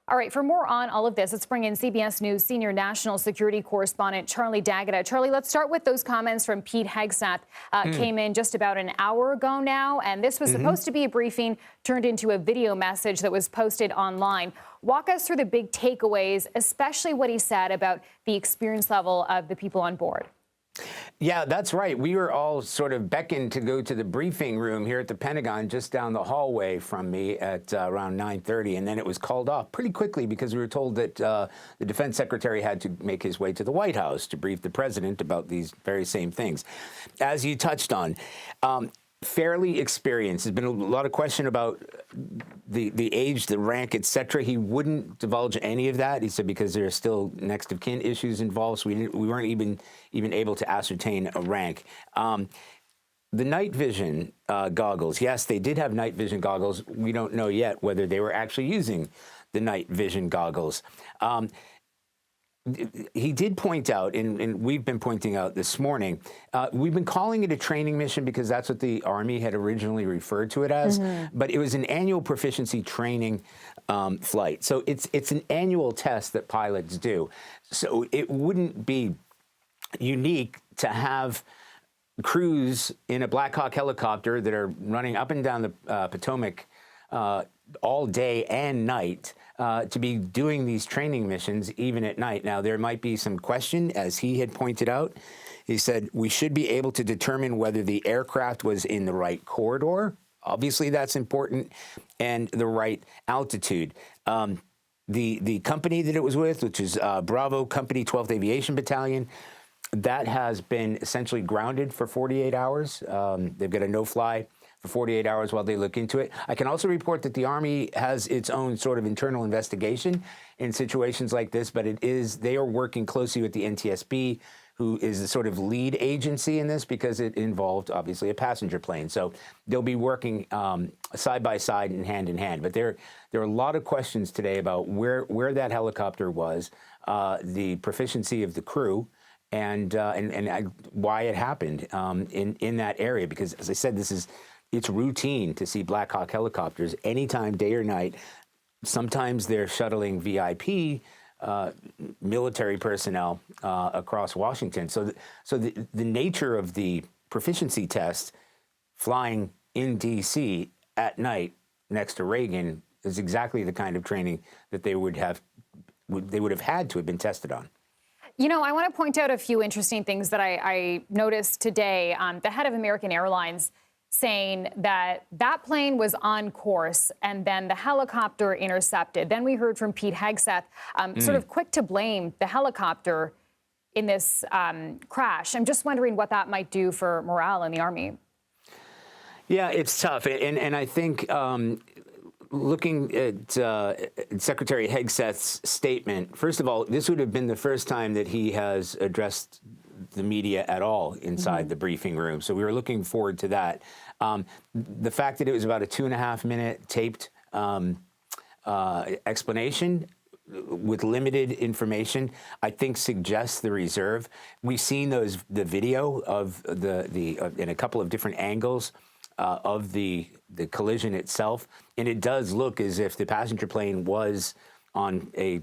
All right, for more on all of this, let's bring in CBS News senior national security correspondent Charlie D'Agata. Charlie, let's start with those comments from Pete Hegseth. Came in just about an hour ago now, and this was supposed to be a briefing turned into a video message that was posted online. Walk us through the big takeaways, especially what he said about the experience level of the people on board. Yeah, that's right. We were all sort of beckoned to go to the briefing room here at the Pentagon just down the hallway from me at around 9:30, and then it was called off pretty quickly because we were told that the defense secretary had to make his way to the White House to brief the president about these very same things. As you touched on, fairly experienced. There's been a lot of question about the age, the rank, et cetera. He wouldn't divulge any of that. He said because there are still next of kin issues involved, so we weren't even able to ascertain a rank. The night vision goggles, yes, they did have night vision goggles. We don't know yet whether they were actually using the night vision goggles. He did point out, and we've been pointing out this morning, we've been calling it a training mission because that's what the Army had originally referred to it as, but it was an annual proficiency training flight. So it's an annual test that pilots do. So it wouldn't be unique to have crews in a Black Hawk helicopter that are running up and down the Potomac all day and night to be doing these training missions even at night. Now, there might be some question, as he had pointed out. He said, we should be able to determine whether the aircraft was in the right corridor. Obviously, that's important, and the right altitude. The company that it was with, which is Bravo Company 12th Aviation Battalion, that has been essentially grounded for 48 hours. They've got a no-fly for 48 hours while they look into it. I can also report that the Army has its own sort of internal investigation in situations like this, but they are working closely with the NTSB, who is the sort of lead agency in this because it involved, obviously, a passenger plane. So they'll be working side by side and hand in hand. But there are a lot of questions today about where that helicopter was, the proficiency of the crew, and why it happened in that area. Because, as I said, it's routine to see Black Hawk helicopters anytime, day or night. Sometimes they're shuttling VIP military personnel across Washington. So the nature of the proficiency test flying in D.C. at night next to Reagan is exactly the kind of training that they would have had to have been tested on. You know, I want to point out a few interesting things that I noticed today. The head of American Airlines saying that plane was on course and then the helicopter intercepted. Then we heard from Pete Hegseth, sort of quick to blame the helicopter in this crash. I'm just wondering what that might do for morale in the Army. Yeah, it's tough. And I think looking at Secretary Hegseth's statement, first of all, this would have been the first time that he has addressed the media at all inside the briefing room. So we were looking forward to that. The fact that it was about a 2.5-minute taped explanation with limited information, I think suggests the reserve. We've seen the video of in a couple of different angles of the collision itself, and it does look as if the passenger plane was on a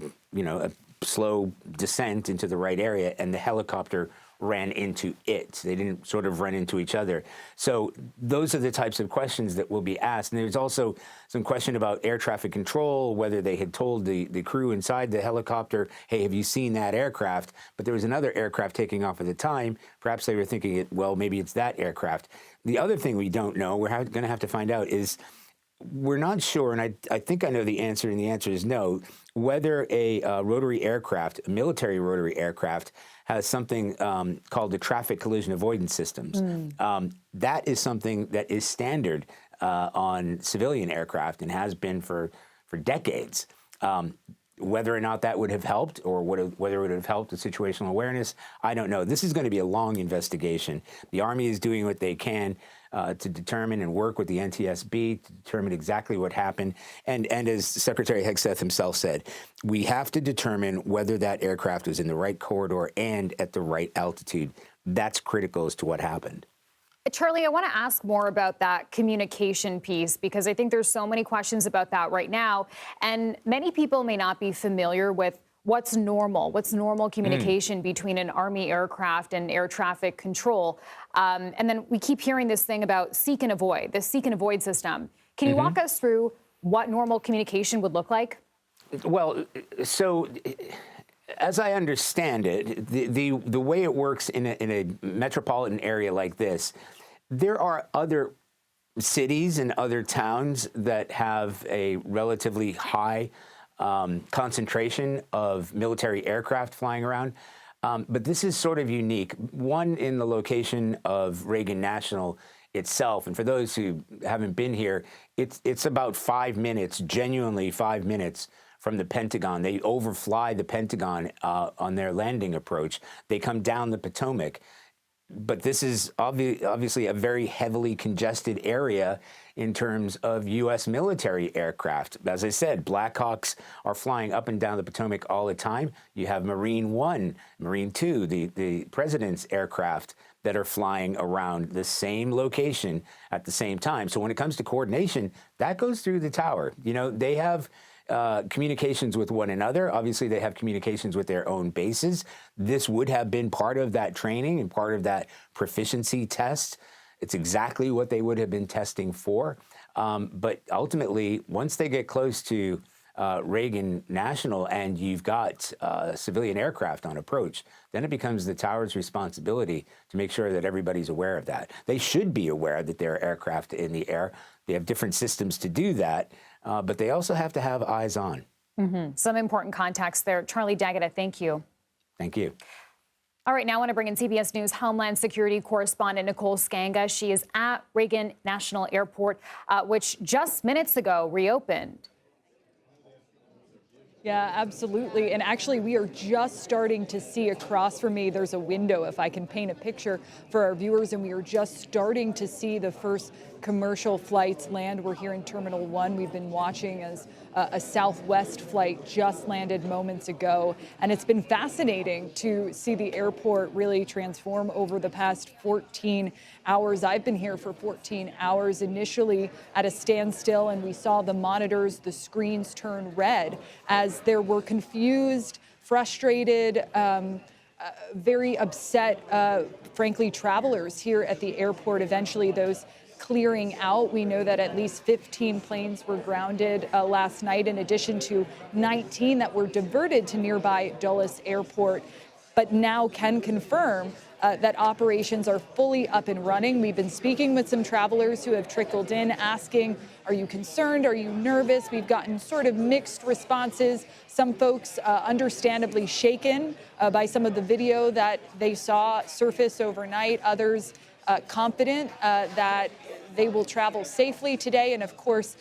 slow descent into the right area, and the helicopter ran into it. They didn't sort of run into each other. So those are the types of questions that will be asked. And there's also some question about air traffic control, whether they had told the crew inside the helicopter, hey, have you seen that aircraft? But there was another aircraft taking off at the time. Perhaps they were thinking, well, maybe it's that aircraft. The other thing we don't know, we're going to have to find out, is we're not sure, and I think I know the answer, and the answer is no, whether a rotary aircraft, a military rotary aircraft, has something called the traffic collision avoidance systems. That is something that is standard on civilian aircraft and has been for decades. Whether or not that would have helped, or whether it would have helped with situational awareness, I don't know. This is going to be a long investigation. The Army is doing what they can to determine and work with the NTSB to determine exactly what happened. And as Secretary Hegseth himself said, we have to determine whether that aircraft was in the right corridor and at the right altitude. That's critical as to what happened. Charlie, I want to ask more about that communication piece, because I think there's so many questions about that right now. And many people may not be familiar with what's normal communication between an Army aircraft and air traffic control. And then we keep hearing this thing about seek and avoid, the seek and avoid system. Can you walk us through what normal communication would look like? Well, so as I understand it, the way it works in a metropolitan area like this, there are other cities and other towns that have a relatively high concentration of military aircraft flying around. But this is sort of unique. One, in the location of Reagan National itself. And for those who haven't been here, it's about 5 minutes, genuinely 5 minutes from the Pentagon. They overfly the Pentagon on their landing approach. They come down the Potomac. But this is obviously a very heavily congested area in terms of U.S. military aircraft. As I said, Black Hawks are flying up and down the Potomac all the time. You have Marine One, Marine Two, the president's aircraft that are flying around the same location at the same time. So when it comes to coordination, that goes through the tower. You know, they have communications with one another. Obviously, they have communications with their own bases. This would have been part of that training and part of that proficiency test. It's exactly what they would have been testing for. But ultimately, once they get close to Reagan National and you've got civilian aircraft on approach, then it becomes the tower's responsibility to make sure that everybody's aware of that. They should be aware that there are aircraft in the air. They have different systems to do that. But they also have to have eyes on. Some important context there. Charlie Daggett, thank you. Thank you. All right, now I want to bring in CBS News Homeland Security correspondent Nicole Skanga. She is at Reagan National Airport, which just minutes ago reopened. Yeah, absolutely. And actually, we are just starting to see across from me, there's a window, if I can paint a picture for our viewers, and we are just starting to see the first commercial flights land. We're here in Terminal 1. We've been watching as a Southwest flight just landed moments ago. And it's been fascinating to see the airport really transform over the past 14 hours. I've been here for 14 hours, initially at a standstill, and we saw the monitors, the screens turn red as there were confused, frustrated, very upset, frankly, travelers here at the airport. Eventually, those clearing out. We know that at least 15 planes were grounded last night, in addition to 19 that were diverted to nearby Dulles Airport, but now can confirm that operations are fully up and running. We've been speaking with some travelers who have trickled in asking, are you concerned? Are you nervous? We've gotten sort of mixed responses. Some folks understandably shaken by some of the video that they saw surface overnight. Others confident that they will travel safely today. And of course,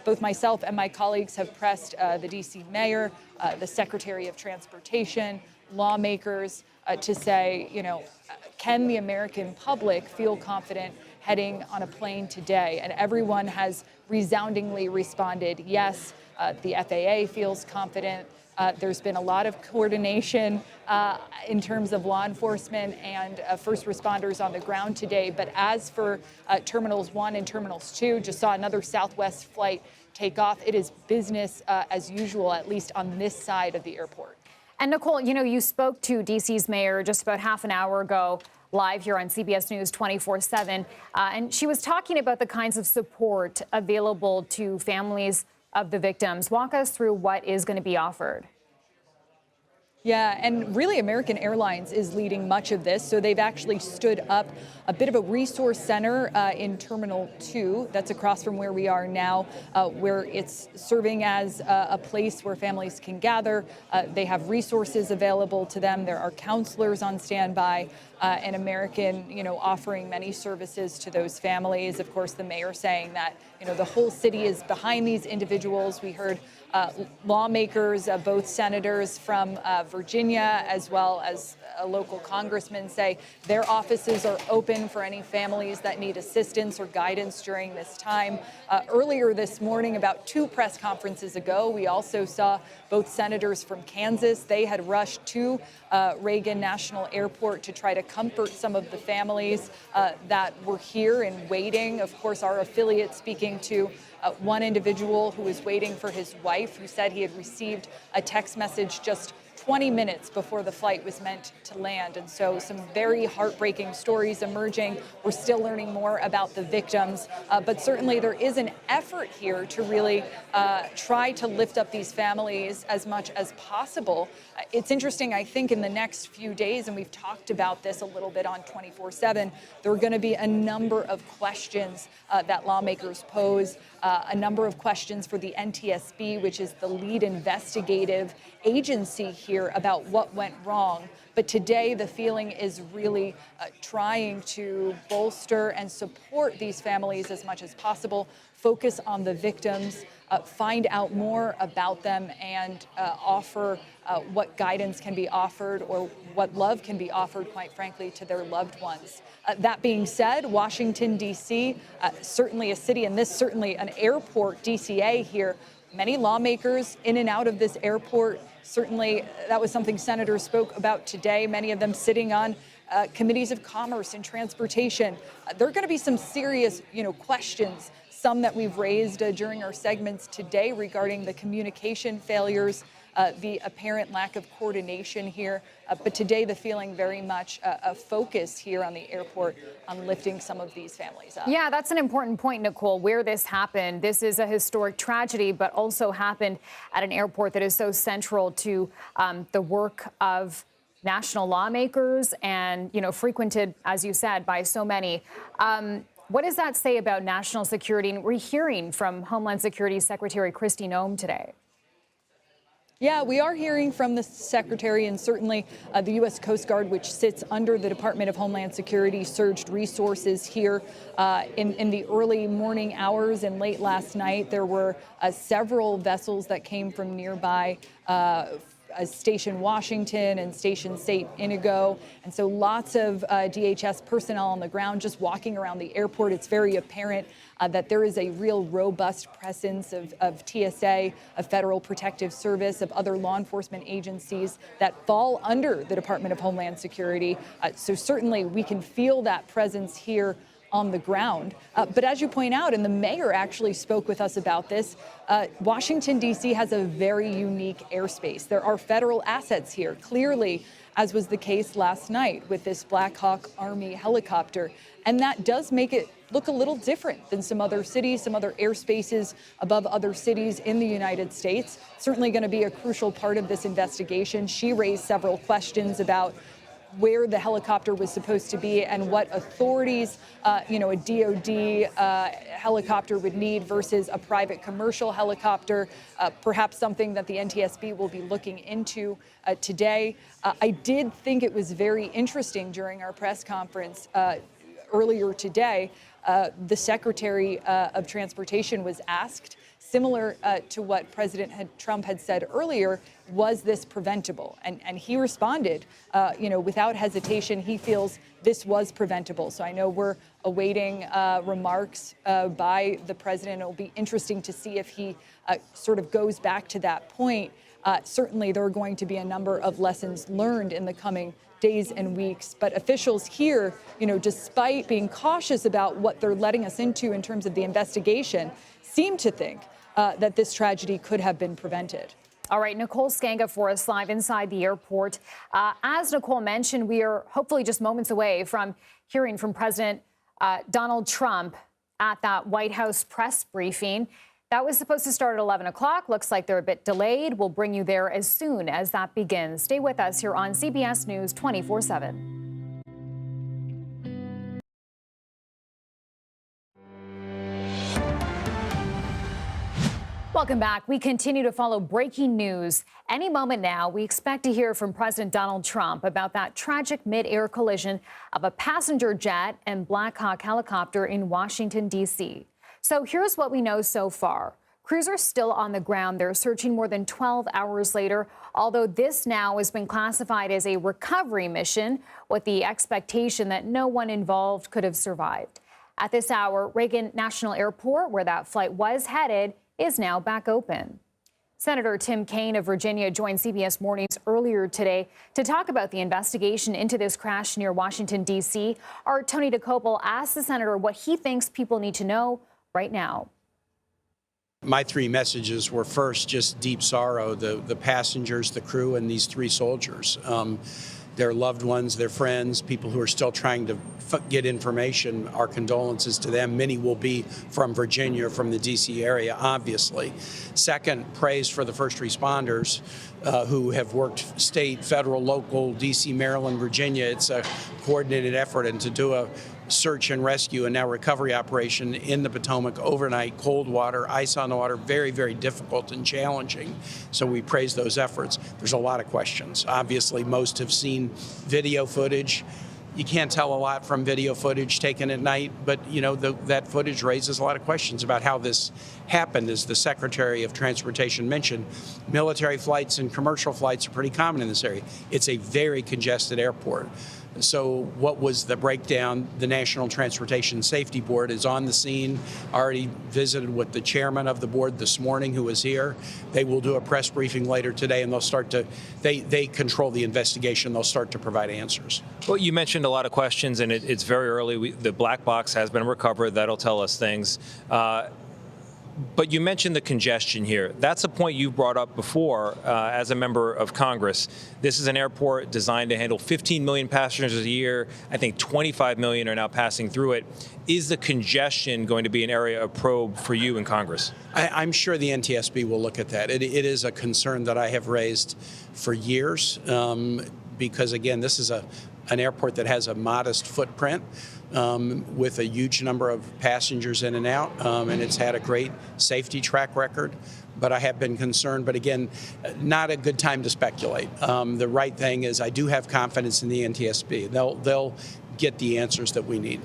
both myself and my colleagues have pressed the DC mayor, the Secretary of Transportation, lawmakers to say, can the American public feel confident heading on a plane today? And everyone has resoundingly responded, yes, the FAA feels confident. There's been a lot of coordination in terms of law enforcement and first responders on the ground today. But as for Terminals 1 and Terminals 2, just saw another Southwest flight take off. It is business as usual, at least on this side of the airport. And Nicole, you spoke to DC's mayor just about half an hour ago, live here on CBS News 24/7, and she was talking about the kinds of support available to families of the victims. Walk us through what is going to be offered. Yeah, and really American Airlines is leading much of this. So they've actually stood up a bit of a resource center in Terminal 2. That's across from where we are now, where it's serving as a place where families can gather. They have resources available to them. There are counselors on standby, and American, offering many services to those families. Of course, the mayor saying that, the whole city is behind these individuals. We heard lawmakers, both senators from Virginia, as well as a local congressman, say their offices are open for any families that need assistance or guidance during this time. Earlier this morning, about 2 press conferences ago, we also saw both senators from Kansas. They had rushed to Reagan National Airport to try to comfort some of the families that were here and waiting. Of course, our affiliate speaking to one individual who was waiting for his wife, who said he had received a text message just 20 minutes before the flight was meant to land. And so some very heartbreaking stories emerging. We're still learning more about the victims, but certainly there is an effort here to really try to lift up these families as much as possible. It's interesting, I think in the next few days, and we've talked about this a little bit on 24/7, there are going to be a number of questions that lawmakers pose, a number of questions for the NTSB, which is the lead investigative agency here, about what went wrong. But today, the feeling is really trying to bolster and support these families as much as possible, focus on the victims, find out more about them, and offer what guidance can be offered or what love can be offered, quite frankly, to their loved ones. That being said, Washington, D.C., certainly a city, and this certainly an airport, DCA here, many lawmakers in and out of this airport. Certainly, that was something senators spoke about today, many of them sitting on committees of commerce and transportation. There are going to be some serious, questions, some that we've raised during our segments today regarding the communication failures, the apparent lack of coordination here. But today, the feeling very much a focus here on the airport on lifting some of these families up. Yeah, that's an important point, Nicole, where this happened. This is a historic tragedy, but also happened at an airport that is so central to the work of national lawmakers and, frequented, as you said, by so many. What does that say about national security? And we're hearing from Homeland Security Secretary Kristi Noem today. Yeah, we are hearing from the Secretary, and certainly the U.S. Coast Guard, which sits under the Department of Homeland Security, surged resources here in the early morning hours and late last night. There were several vessels that came from nearby Station Washington and Station St. Inigo. And so lots of DHS personnel on the ground just walking around the airport. It's very apparent that there is a real robust presence of TSA, of Federal Protective Service, of other law enforcement agencies that fall under the Department of Homeland Security. So certainly we can feel that presence here on the ground. But as you point out, and the mayor actually spoke with us about this, Washington, D.C. has a very unique airspace. There are federal assets here, clearly, as was the case last night with this Black Hawk Army helicopter. And that does make it look a little different than some other cities, some other airspaces above other cities in the United States. Certainly going to be a crucial part of this investigation. She raised several questions about where the helicopter was supposed to be and what authorities, a DOD helicopter would need versus a private commercial helicopter, perhaps something that the NTSB will be looking into today. I did think it was very interesting during our press conference earlier today. The Secretary of Transportation was asked, similar to what President Trump had said earlier, was this preventable? And he responded, without hesitation, he feels this was preventable. So I know we're awaiting remarks by the president. It'll be interesting to see if he sort of goes back to that point. Certainly, there are going to be a number of lessons learned in the coming days and weeks. But officials here, despite being cautious about what they're letting us into in terms of the investigation, seem to think that this tragedy could have been prevented. All right, Nicole Skanga for us live inside the airport. As Nicole mentioned, we are hopefully just moments away from hearing from President Donald Trump at that White House press briefing. That was supposed to start at 11 o'clock. Looks like they're a bit delayed. We'll bring you there as soon as that begins. Stay with us here on CBS News 24/7. Welcome back. We continue to follow breaking news. Any moment now, we expect to hear from President Donald Trump about that tragic mid-air collision of a passenger jet and Black Hawk helicopter in Washington, D.C. So here's what we know so far. Crews are still on the ground. They're searching more than 12 hours later, although this now has been classified as a recovery mission with the expectation that no one involved could have survived. At this hour, Reagan National Airport, where that flight was headed, is now back open. Senator Tim Kaine of Virginia joined CBS Mornings earlier today to talk about the investigation into this crash near Washington, D.C. Our Tony DeCopel asked the senator what he thinks people need to know right now. My three messages were first, just deep sorrow, the passengers, the crew, and these three soldiers. Their loved ones, their friends, people who are still trying to get information, our condolences to them. Many will be from Virginia, from the D.C. area, obviously. Second, praise for the first responders who have worked state, federal, local, D.C., Maryland, Virginia. It's a coordinated effort, and to do a search and rescue and now recovery operation in the Potomac overnight, cold water, ice on the water, very, very difficult and challenging. So we praise those efforts. There's a lot of questions. Obviously, most have seen video footage. You can't tell a lot from video footage taken at night, but that footage raises a lot of questions about how this happened. As the Secretary of Transportation mentioned, military flights and commercial flights are pretty common in this area. It's a very congested airport. So what was the breakdown? The National Transportation Safety Board is on the scene, already visited with the chairman of the board this morning who was here. They will do a press briefing later today, and they'll start to, they control the investigation. They'll start to provide answers. Well, you mentioned a lot of questions, and it's very early. The black box has been recovered. That'll tell us things. But you mentioned the congestion here. That's a point you brought up before as a member of Congress. This is an airport designed to handle 15 million passengers a year. I think 25 million are now passing through it. Is the congestion going to be an area of probe for you in Congress? I'm sure the NTSB will look at that. It is a concern that I have raised for years because, again, this is a an airport that has a modest footprint with a huge number of passengers in and out, and it's had a great safety track record. But I have been concerned, but again, not a good time to speculate. The right thing is I do have confidence in the NTSB. They'll get the answers that we need.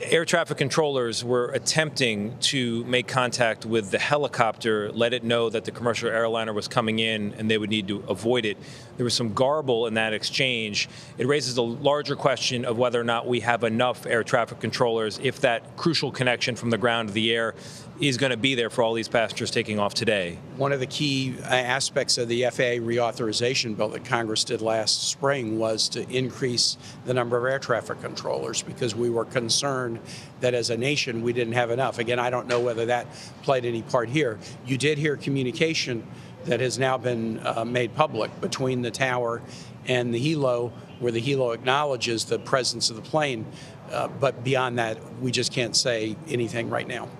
Air traffic controllers were attempting to make contact with the helicopter, let it know that the commercial airliner was coming in and they would need to avoid it. There was some garble in that exchange. It raises a larger question of whether or not we have enough air traffic controllers if that crucial connection from the ground to the air is going to be there for all these passengers taking off today. One of the key aspects of the FAA reauthorization bill that Congress did last spring was to increase the number of air traffic controllers because we were concerned that as a nation we didn't have enough. Again, I don't know whether that played any part here. You did hear communication that has now been made public between the tower and the helo, where the helo acknowledges the presence of the plane. But beyond that, we just can't say anything right now.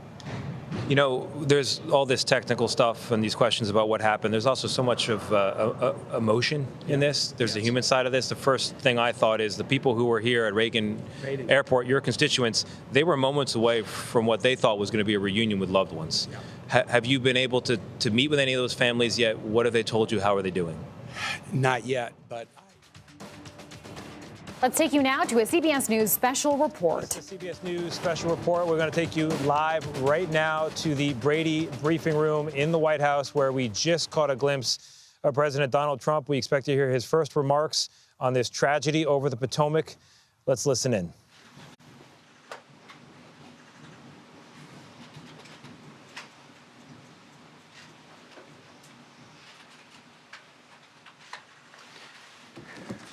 You know, there's all this technical stuff and these questions about what happened. There's also so much of emotion in this. There's the human side of this. The first thing I thought is the people who were here at Reagan Airport, your constituents, they were moments away from what they thought was going to be a reunion with loved ones. Have you been able to meet with any of those families yet? What have they told you? How are they doing? Not yet, but... Let's take you now to a CBS News special report. It's a CBS News special report. We're going to take you live right now to the Brady briefing room in the White House, where we just caught a glimpse of President Donald Trump. We expect to hear his first remarks on this tragedy over the Potomac. Let's listen in.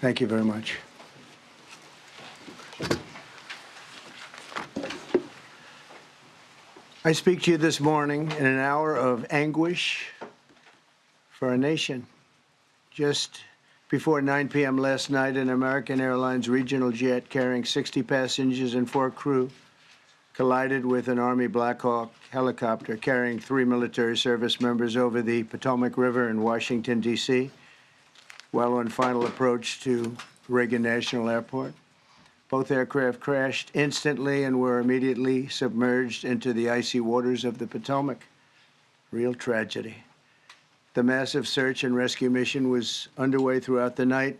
Thank you very much. I speak to you this morning in an hour of anguish for our nation. Just before 9 p.m. last night, an American Airlines regional jet carrying 60 passengers and 4 crew collided with an Army Black Hawk helicopter carrying 3 military service members over the Potomac River in Washington, D.C., while on final approach to Reagan National Airport. Both aircraft crashed instantly and were immediately submerged into the icy waters of the Potomac. Real tragedy. The massive search and rescue mission was underway throughout the night,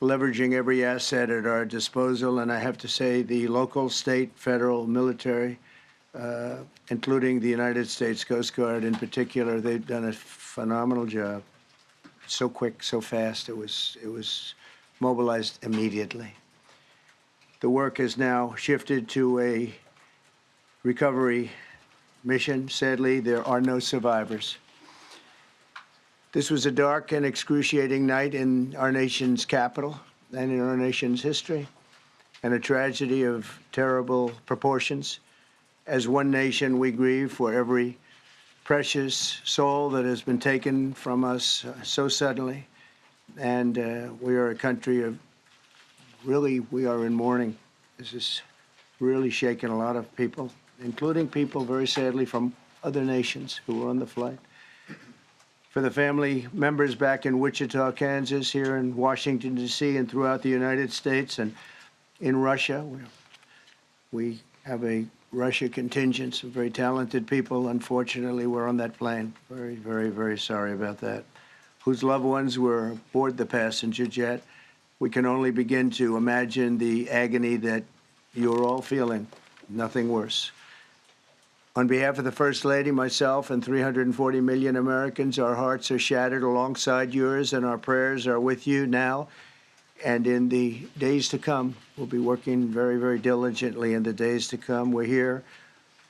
leveraging every asset at our disposal. And I have to say, the local, state, federal, military, including the United States Coast Guard in particular, they've done a phenomenal job. So quick, so fast. It was mobilized immediately. The work has now shifted to a recovery mission. Sadly, there are no survivors. This was a dark and excruciating night in our nation's capital and in our nation's history, and a tragedy of terrible proportions. As one nation, we grieve for every precious soul that has been taken from us so suddenly, and we are a country of really, we are in mourning. This has really shaken a lot of people, including people, very sadly, from other nations who were on the flight. For the family members back in Wichita, Kansas, here in Washington, D.C., and throughout the United States and in Russia, we have a Russia contingent, some very talented people, unfortunately, were on that plane. Very, very, very sorry about that. Whose loved ones were aboard the passenger jet. We can only begin to imagine the agony that you're all feeling. Nothing worse. On behalf of the First Lady, myself, and 340 million Americans, our hearts are shattered alongside yours, and our prayers are with you now and in the days to come. We'll be working very, very diligently in the days to come. We're here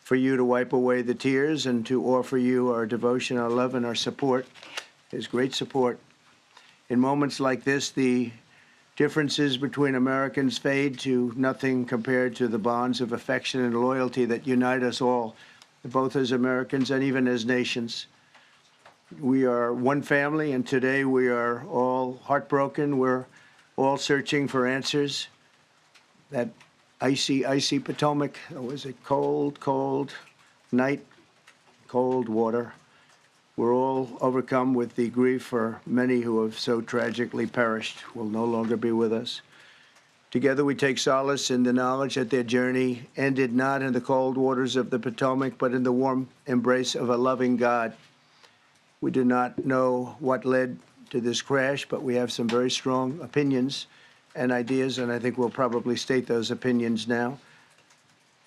for you to wipe away the tears and to offer you our devotion, our love, and our support. There's great support. In moments like this, the differences between Americans fade to nothing compared to the bonds of affection and loyalty that unite us all, both as Americans and even as nations. We are one family, and today we are all heartbroken. We're all searching for answers. That icy, icy Potomac, it was a cold, cold night, cold water. We're all overcome with the grief for many who have so tragically perished, will no longer be with us. Together we take solace in the knowledge that their journey ended not in the cold waters of the Potomac, but in the warm embrace of a loving God. We do not know what led to this crash, but we have some very strong opinions and ideas, and I think we'll probably state those opinions now.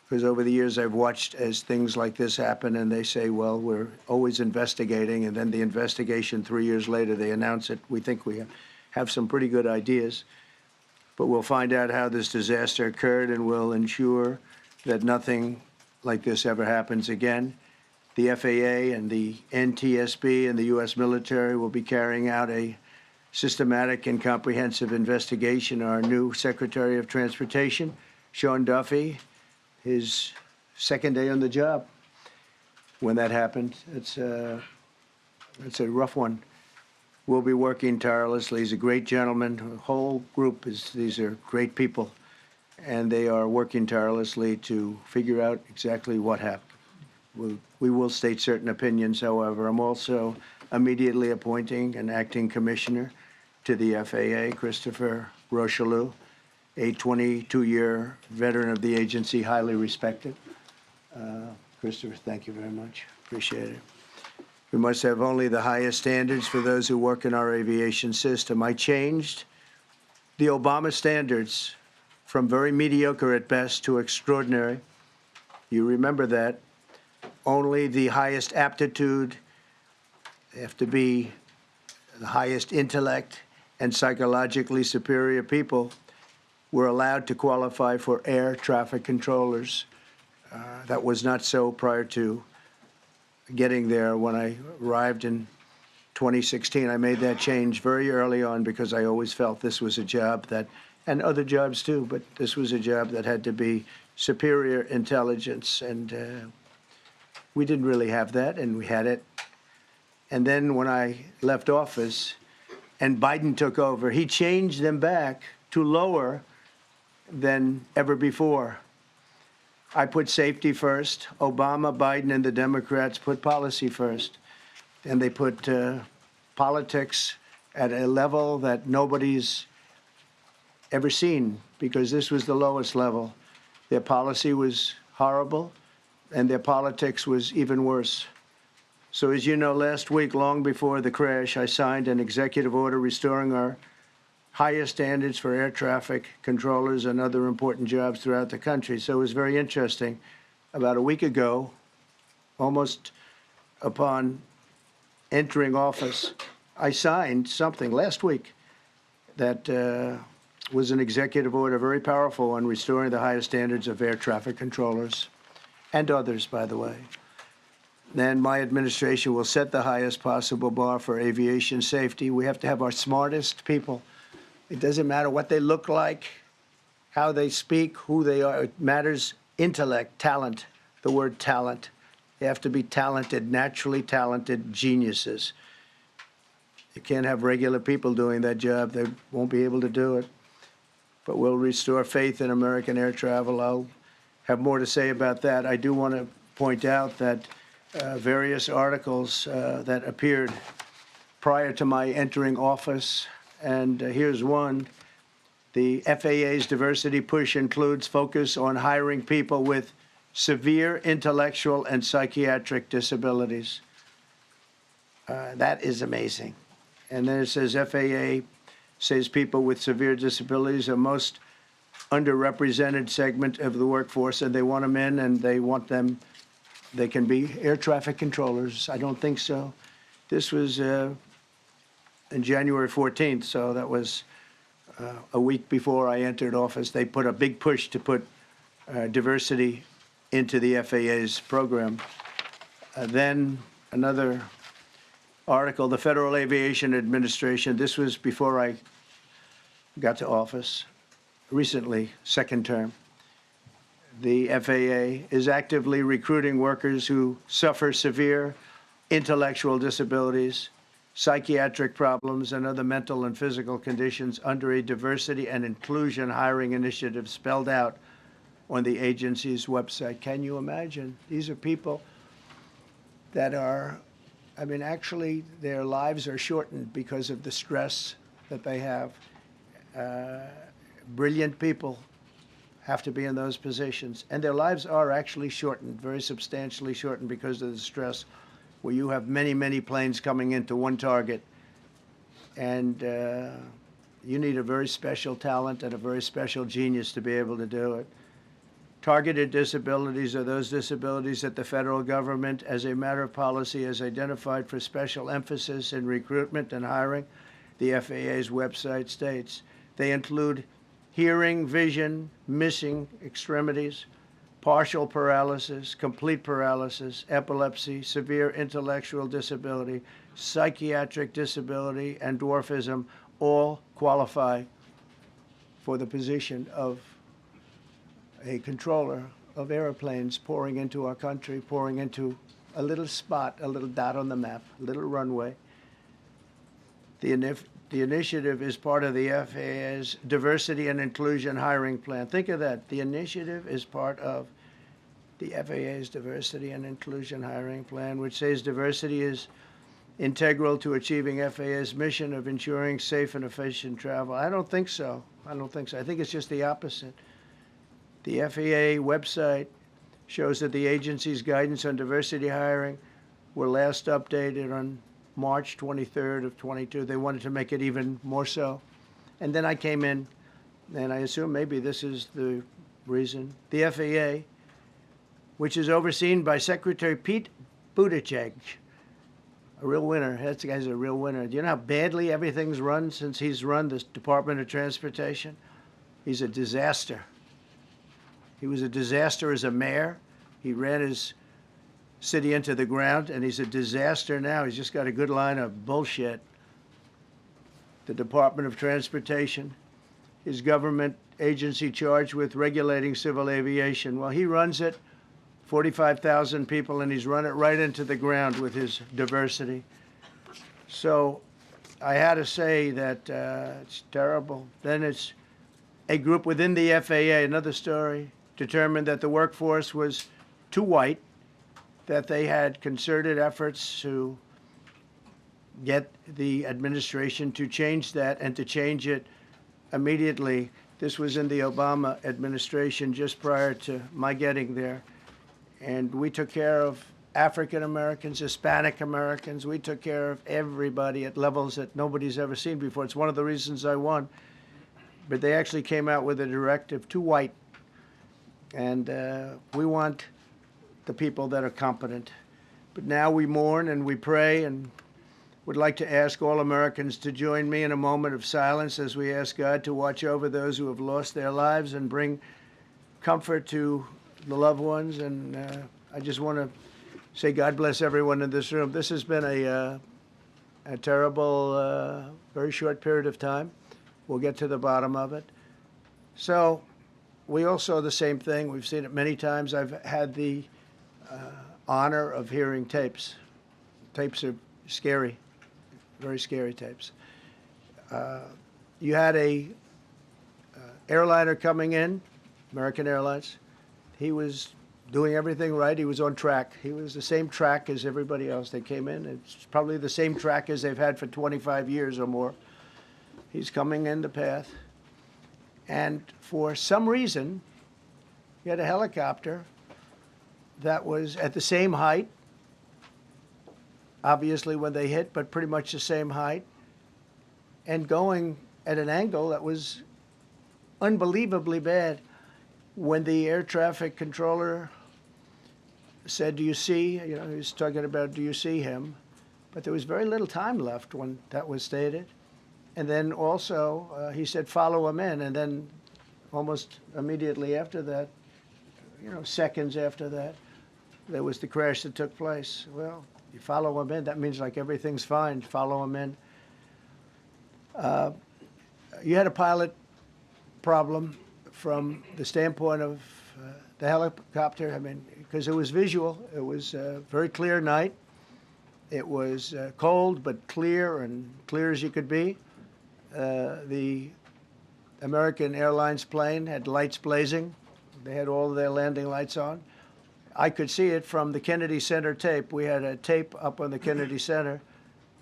Because over the years I've watched as things like this happen, and they say, well, we're always investigating, and then the investigation 3 years later, they announce it. We think we have some pretty good ideas. But we'll find out how this disaster occurred, and we'll ensure that nothing like this ever happens again. The FAA and the NTSB and the U.S. military will be carrying out a systematic and comprehensive investigation. Our new Secretary of Transportation, Sean Duffy, his second day on the job when that happened. It's a rough one. We'll be working tirelessly. He's a great gentleman. The whole group these are great people, and they are working tirelessly to figure out exactly what happened. We will state certain opinions, however. I'm also immediately appointing an acting commissioner to the FAA, Christopher Rocheleau, a 22-year veteran of the agency, highly respected. Christopher, thank you very much. Appreciate it. We must have only the highest standards for those who work in our aviation system. I changed the Obama standards from very mediocre at best to extraordinary. You remember that. Only the highest aptitude, they have to be the highest intellect and psychologically superior people were allowed to qualify for air traffic controllers. That was not so prior to getting there. When I arrived in 2016, I made that change very early on because I always felt this was a job that, and other jobs too, but this was a job that had to be superior intelligence, and we didn't really have that, and we had it. And then when I left office and Biden took over, he changed them back to lower than ever before. I put safety first. Obama, Biden, and the Democrats put policy first. And they put politics at a level that nobody's ever seen, because this was the lowest level. Their policy was horrible, and their politics was even worse. So as you know, last week, long before the crash, I signed an executive order restoring our highest standards for air traffic controllers and other important jobs throughout the country. So it was very interesting. About a week ago, almost upon entering office, I signed something last week that was an executive order, very powerful, on restoring the highest standards of air traffic controllers and others, by the way. Then my administration will set the highest possible bar for aviation safety. We have to have our smartest people. It doesn't matter what they look like, how they speak, who they are. It matters intellect, talent, the word talent. They have to be talented, naturally talented geniuses. You can't have regular people doing that job. They won't be able to do it. But we'll restore faith in American air travel. I'll have more to say about that. I do want to point out that various articles that appeared prior to my entering office, and here's one. The FAA's diversity push includes focus on hiring people with severe intellectual and psychiatric disabilities. That is amazing. And then it says FAA says people with severe disabilities are most underrepresented segment of the workforce, and they want them in, and they want them, they can be air traffic controllers. I don't think so. This was in January 14th, so that was a week before I entered office. They put a big push to put diversity into the FAA's program. Then another article, the Federal Aviation Administration, this was before I got to office, recently, second term. The FAA is actively recruiting workers who suffer severe intellectual disabilities, psychiatric problems, and other mental and physical conditions under a diversity and inclusion hiring initiative spelled out on the agency's website. Can you imagine? These are people that are, I mean, actually, their lives are shortened because of the stress that they have. brilliant people have to be in those positions. And their lives are actually shortened, very substantially shortened because of the stress, where you have many, many planes coming into one target. And you need a very special talent and a very special genius to be able to do it. Targeted disabilities are those disabilities that the federal government, as a matter of policy, has identified for special emphasis in recruitment and hiring. The FAA's website states they include hearing, vision, missing extremities, partial paralysis, complete paralysis, epilepsy, severe intellectual disability, psychiatric disability, and dwarfism all qualify for the position of a controller of airplanes pouring into our country, pouring into a little spot, a little dot on the map, a little runway. The initiative is part of the FAA's diversity and inclusion hiring plan. Think of that. The initiative is part of the FAA's diversity and inclusion hiring plan, which says diversity is integral to achieving FAA's mission of ensuring safe and efficient travel. I don't think so. I think it's just the opposite. The FAA website shows that the agency's guidance on diversity hiring were last updated on March 23rd of 22. They wanted to make it even more so. And then I came in, and I assume maybe this is the reason. The FAA, which is overseen by Secretary Pete Buttigieg, a real winner. That guy's a real winner. Do you know how badly everything's run since he's run this Department of Transportation? He's a disaster. He was a disaster as a mayor. He ran his city into the ground, and he's a disaster now. He's just got a good line of bullshit. The Department of Transportation, his government agency charged with regulating civil aviation. Well, he runs it, 45,000 people, and he's run it right into the ground with his diversity. So I had to say that it's terrible. Then it's a group within the FAA, another story, determined that the workforce was too white, that they had concerted efforts to get the administration to change that and to change it immediately. This was in the Obama administration just prior to my getting there. And we took care of African Americans, Hispanic Americans. We took care of everybody at levels that nobody's ever seen before. It's one of the reasons I won. But they actually came out with a directive, too white. And we want the people that are competent. But now we mourn and we pray and would like to ask all Americans to join me in a moment of silence as we ask God to watch over those who have lost their lives and bring comfort to the loved ones. And I just want to say God bless everyone in this room. This has been a terrible, very short period of time. We'll get to the bottom of it. So we all saw the same thing. We've seen it many times. I've had the honor of hearing tapes. Tapes are scary, very scary tapes. You had a airliner coming in, American Airlines. He was doing everything right. He was on track. He was the same track as everybody else. They came in. It's probably the same track as they've had for 25 years or more. He's coming in the path. And for some reason, he had a helicopter that was at the same height, obviously when they hit, but pretty much the same height, and going at an angle that was unbelievably bad. When the air traffic controller said, "Do you see?" He was talking about, "Do you see him?" But there was very little time left when that was stated. And then also, he said, "Follow him in." And then almost immediately after that, seconds after that, there was the crash that took place. Well, you follow him in, that means like everything's fine. Follow him in. You had a pilot problem from the standpoint of the helicopter. I mean, because it was visual. It was a very clear night. It was cold, but clear, and clear as you could be. The American Airlines plane had lights blazing. They had all of their landing lights on. I could see it from the Kennedy Center tape. We had a tape up on the Kennedy Center.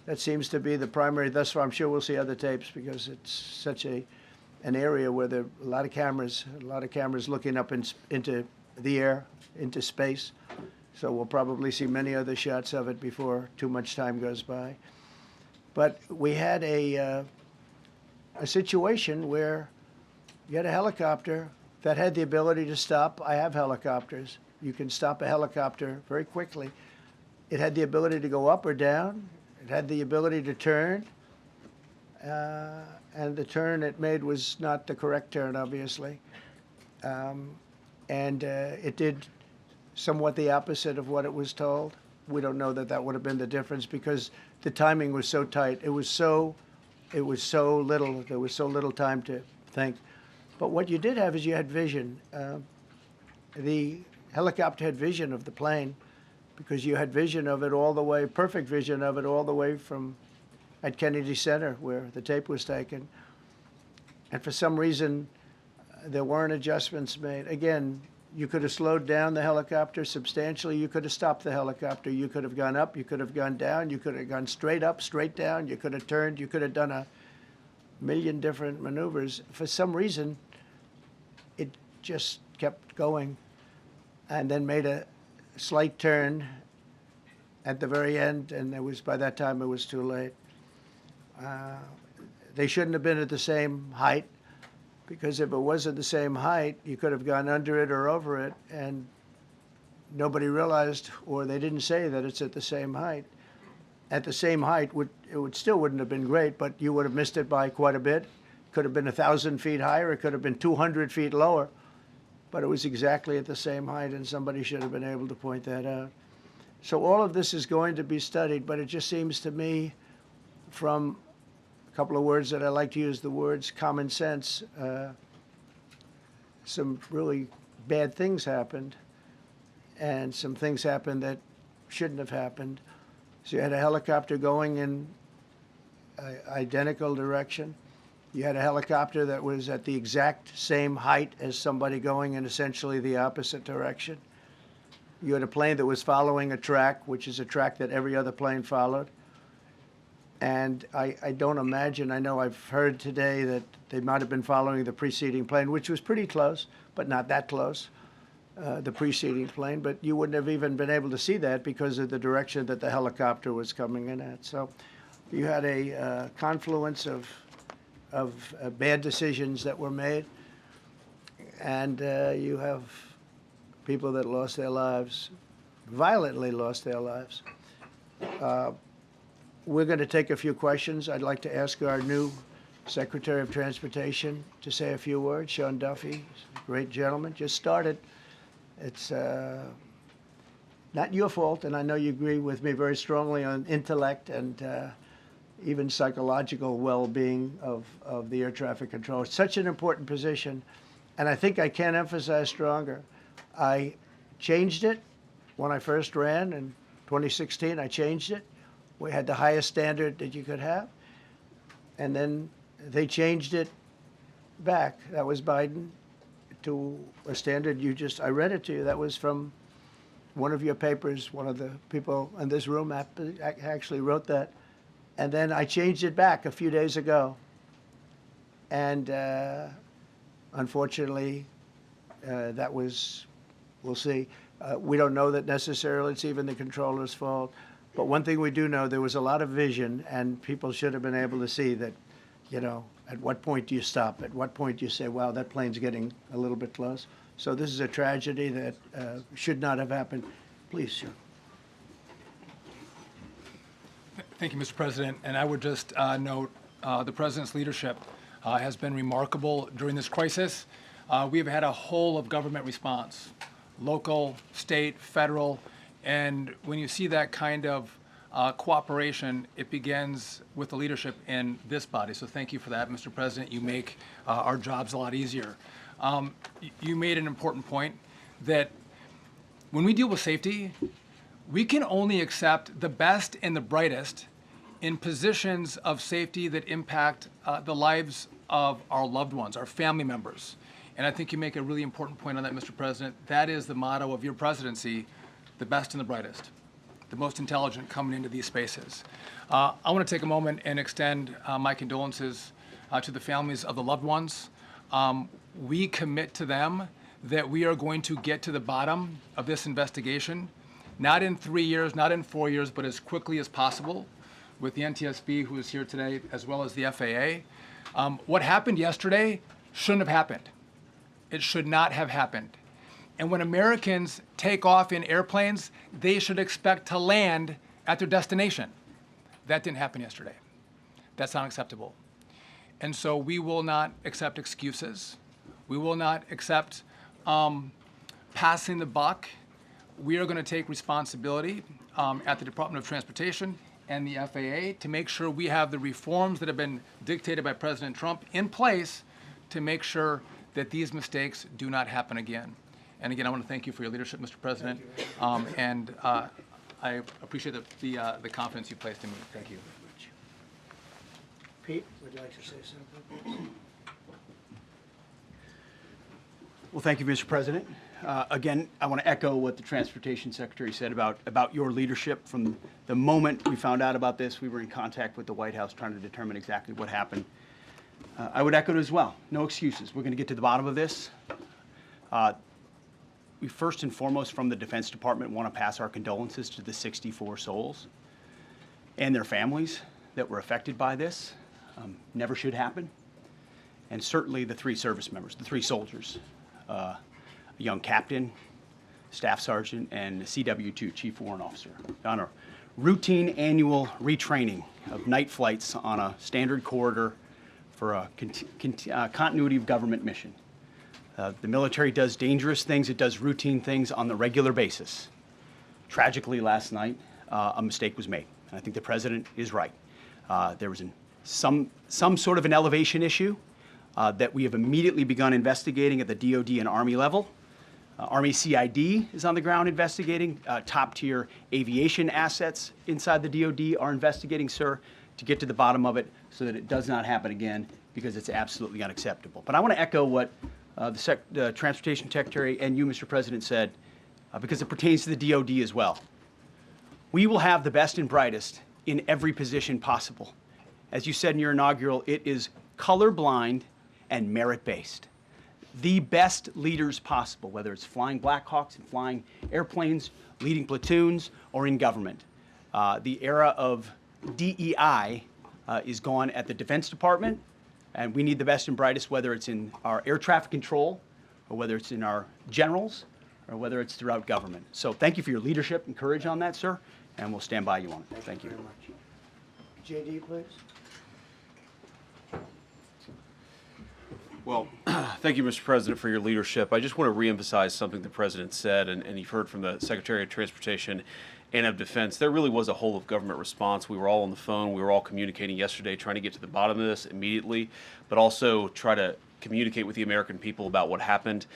That seems to be the primary. Thus far, I'm sure we'll see other tapes because it's such a an area where there are a lot of cameras looking up into the air, into space. So we'll probably see many other shots of it before too much time goes by. But we had a situation where you had a helicopter that had the ability to stop. I have helicopters. You can stop a helicopter very quickly. It had the ability to go up or down. It had the ability to turn. And the turn it made was not the correct turn, obviously. It did somewhat the opposite of what it was told. We don't know that that would have been the difference because the timing was so tight. It was so little. There was so little time to think. But what you did have is you had vision. The helicopter had vision of the plane because you had vision of it all the way, perfect vision of it all the way from at Kennedy Center where the tape was taken. And for some reason, there weren't adjustments made. Again, you could have slowed down the helicopter substantially. You could have stopped the helicopter. You could have gone up. You could have gone down. You could have gone straight up, straight down. You could have turned. You could have done a million different maneuvers. For some reason, it just kept going and then made a slight turn at the very end, and by that time it was too late. They shouldn't have been at the same height, because if it wasn't the same height, you could have gone under it or over it, and nobody realized, or they didn't say that it's at the same height. At the same height, it still wouldn't have been great, but you would have missed it by quite a bit. Could have been 1,000 feet higher. It could have been 200 feet lower, but it was exactly at the same height, and somebody should have been able to point that out. So all of this is going to be studied, but it just seems to me, from a couple of words that I like to use, the words common sense, some really bad things happened, and some things happened that shouldn't have happened. So you had a helicopter going in an identical direction. You had a helicopter that was at the exact same height as somebody going in essentially the opposite direction. You had a plane that was following a track, which is a track that every other plane followed. And I don't imagine, I know I've heard today that they might have been following the preceding plane, which was pretty close, but not that close, the preceding plane. But you wouldn't have even been able to see that because of the direction that the helicopter was coming in at. So you had a confluence of bad decisions that were made, and you have people that lost their lives, violently lost their lives. We're going to take a few questions. I'd like to ask our new Secretary of Transportation to say a few words. Sean Duffy, great gentleman, just started. It's not your fault, and I know you agree with me very strongly on intellect and even psychological well-being of the air traffic control. It's such an important position, and I think I can't emphasize stronger. I changed it when I first ran in 2016. I changed it. We had the highest standard that you could have, and then they changed it back. That was Biden, to a standard I read it to you. That was from one of your papers. One of the people in this room actually wrote that. And then I changed it back a few days ago. And unfortunately, that was, we'll see. We don't know that necessarily it's even the controller's fault. But one thing we do know, there was a lot of vision, and people should have been able to see that, at what point do you stop? At what point do you say, wow, that plane's getting a little bit close? So this is a tragedy that should not have happened. Please, sir. Thank you, Mr. President. And I would just note the President's leadership has been remarkable during this crisis. We have had a whole of government response, local, state, federal. And when you see that kind of cooperation, it begins with the leadership in this body. So thank you for that, Mr. President. You make our jobs a lot easier. You made an important point that when we deal with safety, we can only accept the best and the brightest in positions of safety that impact the lives of our loved ones, our family members. And I think you make a really important point on that, Mr. President. That is the motto of your presidency: the best and the brightest, the most intelligent coming into these spaces. I want to take a moment and extend my condolences to the families of the loved ones we commit to them that we are going to get to the bottom of this investigation, not in 3 years, not in 4 years, but as quickly as possible with the NTSB, who is here today, as well as the FAA. What happened yesterday shouldn't have happened. It should not have happened. And when Americans take off in airplanes, they should expect to land at their destination. That didn't happen yesterday. That's not acceptable. And so we will not accept excuses. We will not accept passing the buck. We are going to take responsibility at the Department of Transportation and the FAA to make sure we have the reforms that have been dictated by President Trump in place to make sure that these mistakes do not happen again. And again, I want to thank you for your leadership, Mr. President, and I appreciate the confidence you placed in me. Thank you. Pete, would you like to say something? Well, thank you, Mr. President. Again, I want to echo what the Transportation Secretary said about your leadership. From the moment we found out about this, we were in contact with the White House trying to determine exactly what happened. I would echo it as well. No excuses. We're going to get to the bottom of this. We first and foremost, from the Defense Department, want to pass our condolences to the 64 souls and their families that were affected by this. Never should happen. And certainly the 3 service members, the 3 soldiers, a young captain, staff sergeant, and CW2, Chief Warrant Officer, on a routine annual retraining of night flights on a standard corridor for a continuity of government mission. The military does dangerous things. It does routine things on the regular basis. Tragically, last night, a mistake was made. And I think the president is right. There was some sort of an elevation issue that we have immediately begun investigating at the DOD and Army level. Army CID is on the ground investigating. Top-tier aviation assets inside the DOD are investigating, sir, to get to the bottom of it so that it does not happen again, because it's absolutely unacceptable. But I want to echo what the Transportation Secretary and you, Mr. President, said, because it pertains to the DOD as well. We will have the best and brightest in every position possible. As you said in your inaugural, it is colorblind and merit-based. The best leaders possible, whether it's flying Black Hawks and flying airplanes, leading platoons, or in government. The era of DEI is gone at the Defense Department, and we need the best and brightest, whether it's in our air traffic control, or whether it's in our generals, or whether it's throughout government. So thank you for your leadership and courage on that, sir, and we'll stand by you on it. Thank you very much. JD, please. Well, thank you, Mr. President, for your leadership. I just want to reemphasize something the President said, and you've heard from the Secretary of Transportation and of Defense. There really was a whole of government response. We were all on the phone. We were all communicating yesterday, trying to get to the bottom of this immediately, but also try to communicate with the American people about what happened.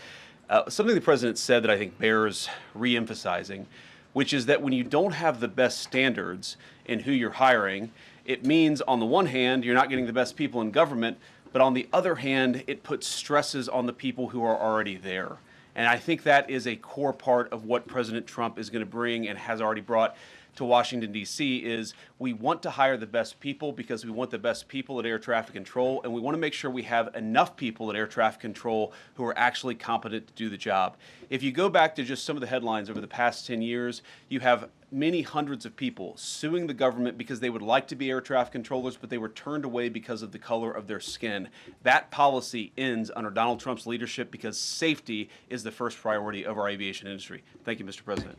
Something the President said that I think bears reemphasizing, which is that when you don't have the best standards in who you're hiring, it means, on the one hand, you're not getting the best people in government, but on the other hand, it puts stresses on the people who are already there. And I think that is a core part of what President Trump is going to bring and has already brought to Washington, D.C., is we want to hire the best people because we want the best people at air traffic control, and we want to make sure we have enough people at air traffic control who are actually competent to do the job. If you go back to just some of the headlines over the past 10 years, you have many hundreds of people suing the government because they would like to be air traffic controllers, but they were turned away because of the color of their skin. That policy ends under Donald Trump's leadership because safety is the first priority of our aviation industry. Thank you, Mr. President.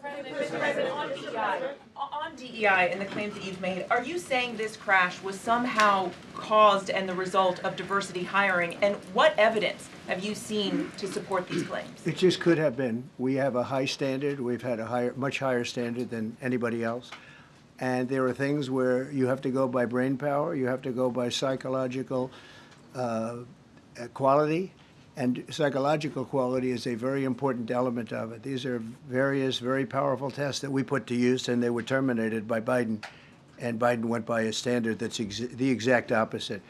Mr. President, on DEI and the claims that you've made, are you saying this crash was somehow caused and the result of diversity hiring? And what evidence have you seen to support these claims? It just could have been. We have a high standard. We've had a much higher standard than anybody else. And there are things where you have to go by brain power. You have to go by psychological quality. And psychological quality is a very important element of it. These are various very powerful tests that we put to use, and they were terminated by Biden. And Biden went by a standard that's the exact opposite.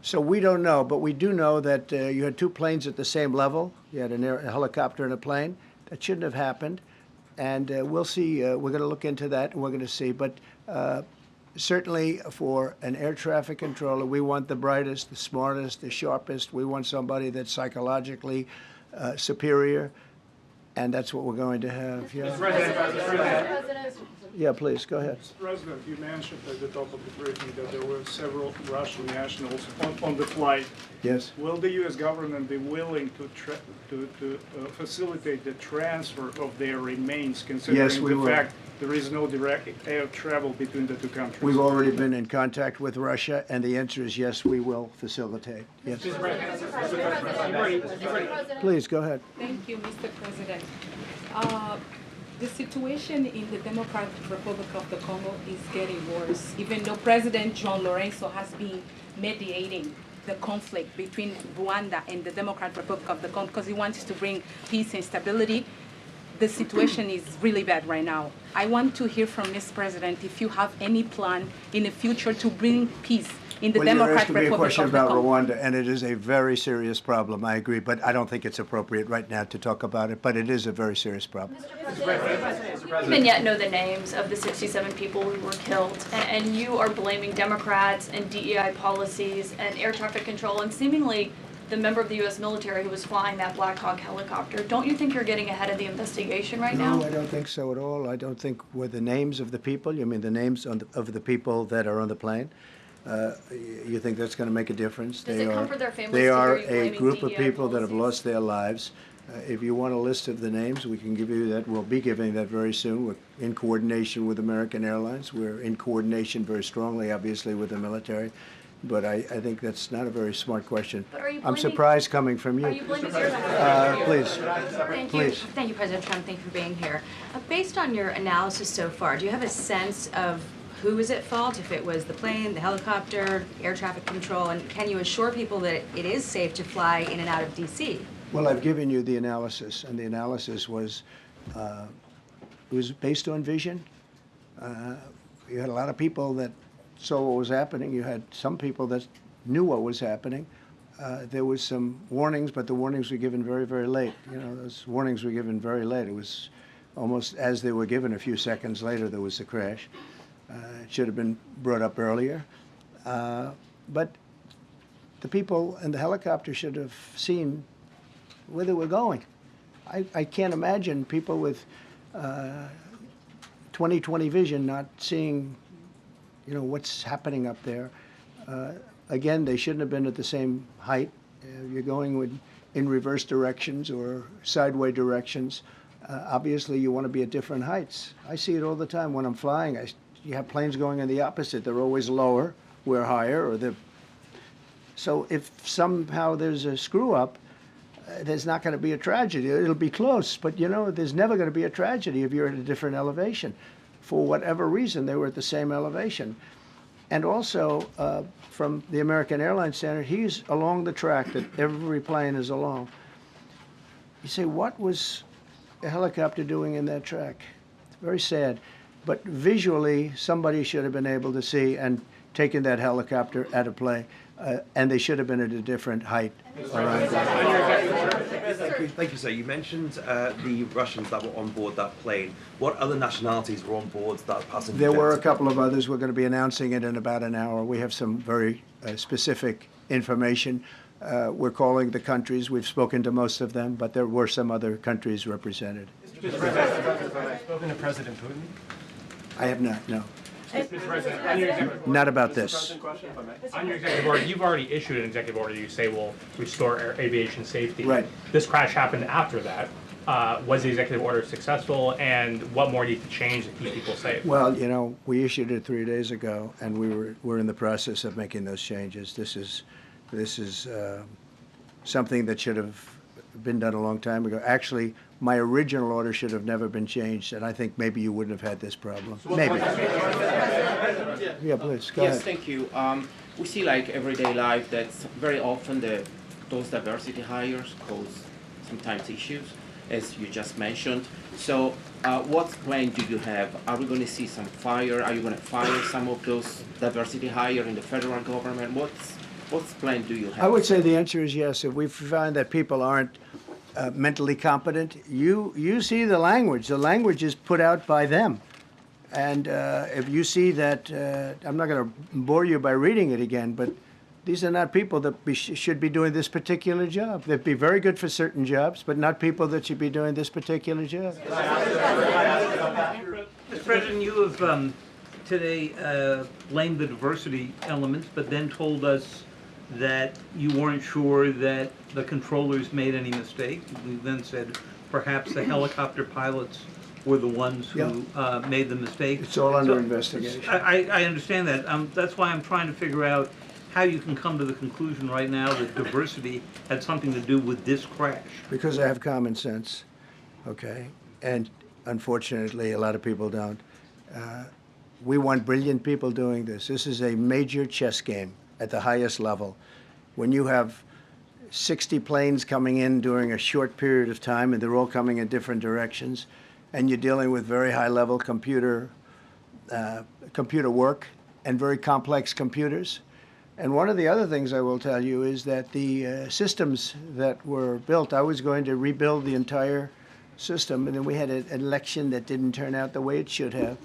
So we don't know, but we do know that you had 2 planes at the same level. You had a helicopter and a plane. That shouldn't have happened. And we'll see. We're going to look into that, and we're going to see. But certainly for an air traffic controller, we want the brightest, the smartest, the sharpest. We want somebody that's psychologically superior, and that's what we're going to have. Yeah, please, go ahead. Mr. President, you mentioned at the top of the briefing that there were several Russian nationals on the flight. Yes. Will the U.S. government be willing to facilitate the transfer of their remains, considering Yes, we the will. fact there is no direct air travel between the two countries? We've already been in contact with Russia, and the answer is yes, we will facilitate. Yes. Please, go ahead. Thank you, Mr. President. The situation in the Democratic Republic of the Congo is getting worse, even though President John Lorenzo has been mediating the conflict between Rwanda and the Democratic Republic of the Congo because he wants to bring peace and stability. The situation is really bad right now. I want to hear from Ms. President if you have any plan in the future to bring peace in the Democratic Republic of the Congo. Well, you're asking me a question about Rwanda, and it is a very serious problem, I agree, but I don't think it's appropriate right now to talk about it, but it is a very serious problem. We don't even yet know the names of the 67 people who were killed, and you are blaming Democrats and DEI policies and air traffic control and seemingly the member of the U.S. military who was flying that Black Hawk helicopter. Don't you think you're getting ahead of the investigation right now? No, I don't think so at all. I don't think with the names of the people, you mean the names of the people that are on the plane? You think that's going to make a difference? Does it comfort their families They to are hear you a blaming group of DEI people that have policies? lost their lives. If you want a list of the names, we can give you that. We'll be giving that very soon. We're in coordination with American Airlines. We're in coordination very strongly, obviously, with the military. But I think that's not a very smart question. But are you I'm blaming- surprised coming from you. Are you blaming Please. Thank you. Please. Thank you, President Trump. Thank you for being here. Based on your analysis so far, do you have a sense of who was at fault, if it was the plane, the helicopter, air traffic control, and can you assure people that it is safe to fly in and out of D.C.? Well, I've given you the analysis, and the analysis was it was based on vision. You had a lot of people that saw what was happening. You had some people that knew what was happening. There was some warnings, but the warnings were given very, very late. You know, those warnings were given very late. It was almost as they were given a few seconds later, there was a crash. It should have been brought up earlier. But the people in the helicopter should have seen where they were going. I can't imagine people with 20/20 vision not seeing, you know, what's happening up there. Again, they shouldn't have been at the same height. You're going in reverse directions or sideways directions. Obviously, you want to be at different heights. I see it all the time when I'm flying. You have planes going in the opposite. They're always lower, we're higher, so if somehow there's a screw up, there's not going to be a tragedy. It'll be close, but you know, there's never going to be a tragedy if you're at a different elevation. For whatever reason, they were at the same elevation. And also, from the American Airlines standard, he's along the track that every plane is along. You say, what was a helicopter doing in that track? It's very sad. But visually, somebody should have been able to see and taken that helicopter out of play, and they should have been at a different height. Thank you, sir. You mentioned the Russians that were on board that plane. What other nationalities were on board that passenger There were a jet? couple of others. We're going to be announcing it in about an hour. We have some very specific information. We're calling the countries. We've spoken to most of them, but there were some other countries represented. Mr. President, have you spoken to President Putin? I have not, no. Mr. President, on your executive order, Not about this. On your executive order, you've already issued an executive order you say will restore aviation safety. Right. This crash happened after that. Was the executive order successful, and what more needs to change to keep people safe? Well, you know, we issued it 3 days ago, and we're in the process of making those changes. This is something that should have been done a long time ago. Actually, my original order should have never been changed, and I think maybe you wouldn't have had this problem. Maybe. Yeah, please, go Yes, ahead. thank you. We see like everyday life that very often those diversity hires cause sometimes issues, as you just mentioned. So what plan do you have? Are we going to see some fire? Are you going to fire some of those diversity hire in the federal government? What plan do you have? I would say the answer is yes. If we find that people aren't mentally competent, you see the language. The language is put out by them. And if you see that, I'm not going to bore you by reading it again, but these are not people that should be doing this particular job. They'd be very good for certain jobs, but not people that should be doing this particular job. Mr. President, you have today blamed the diversity elements, but then told us that you weren't sure that the controllers made any mistake. We then said perhaps the helicopter pilots were the ones who made the mistake. It's all under investigation. I understand that. That's why I'm trying to figure out how you can come to the conclusion right now that diversity had something to do with this crash. Because I have common sense, okay? And unfortunately, a lot of people don't. We want brilliant people doing this. This is a major chess game at the highest level. When you have 60 planes coming in during a short period of time, and they're all coming in different directions, and you're dealing with very high-level computer work and very complex computers. And one of the other things I will tell you is that the systems that were built, I was going to rebuild the entire system, and then we had an election that didn't turn out the way it should have.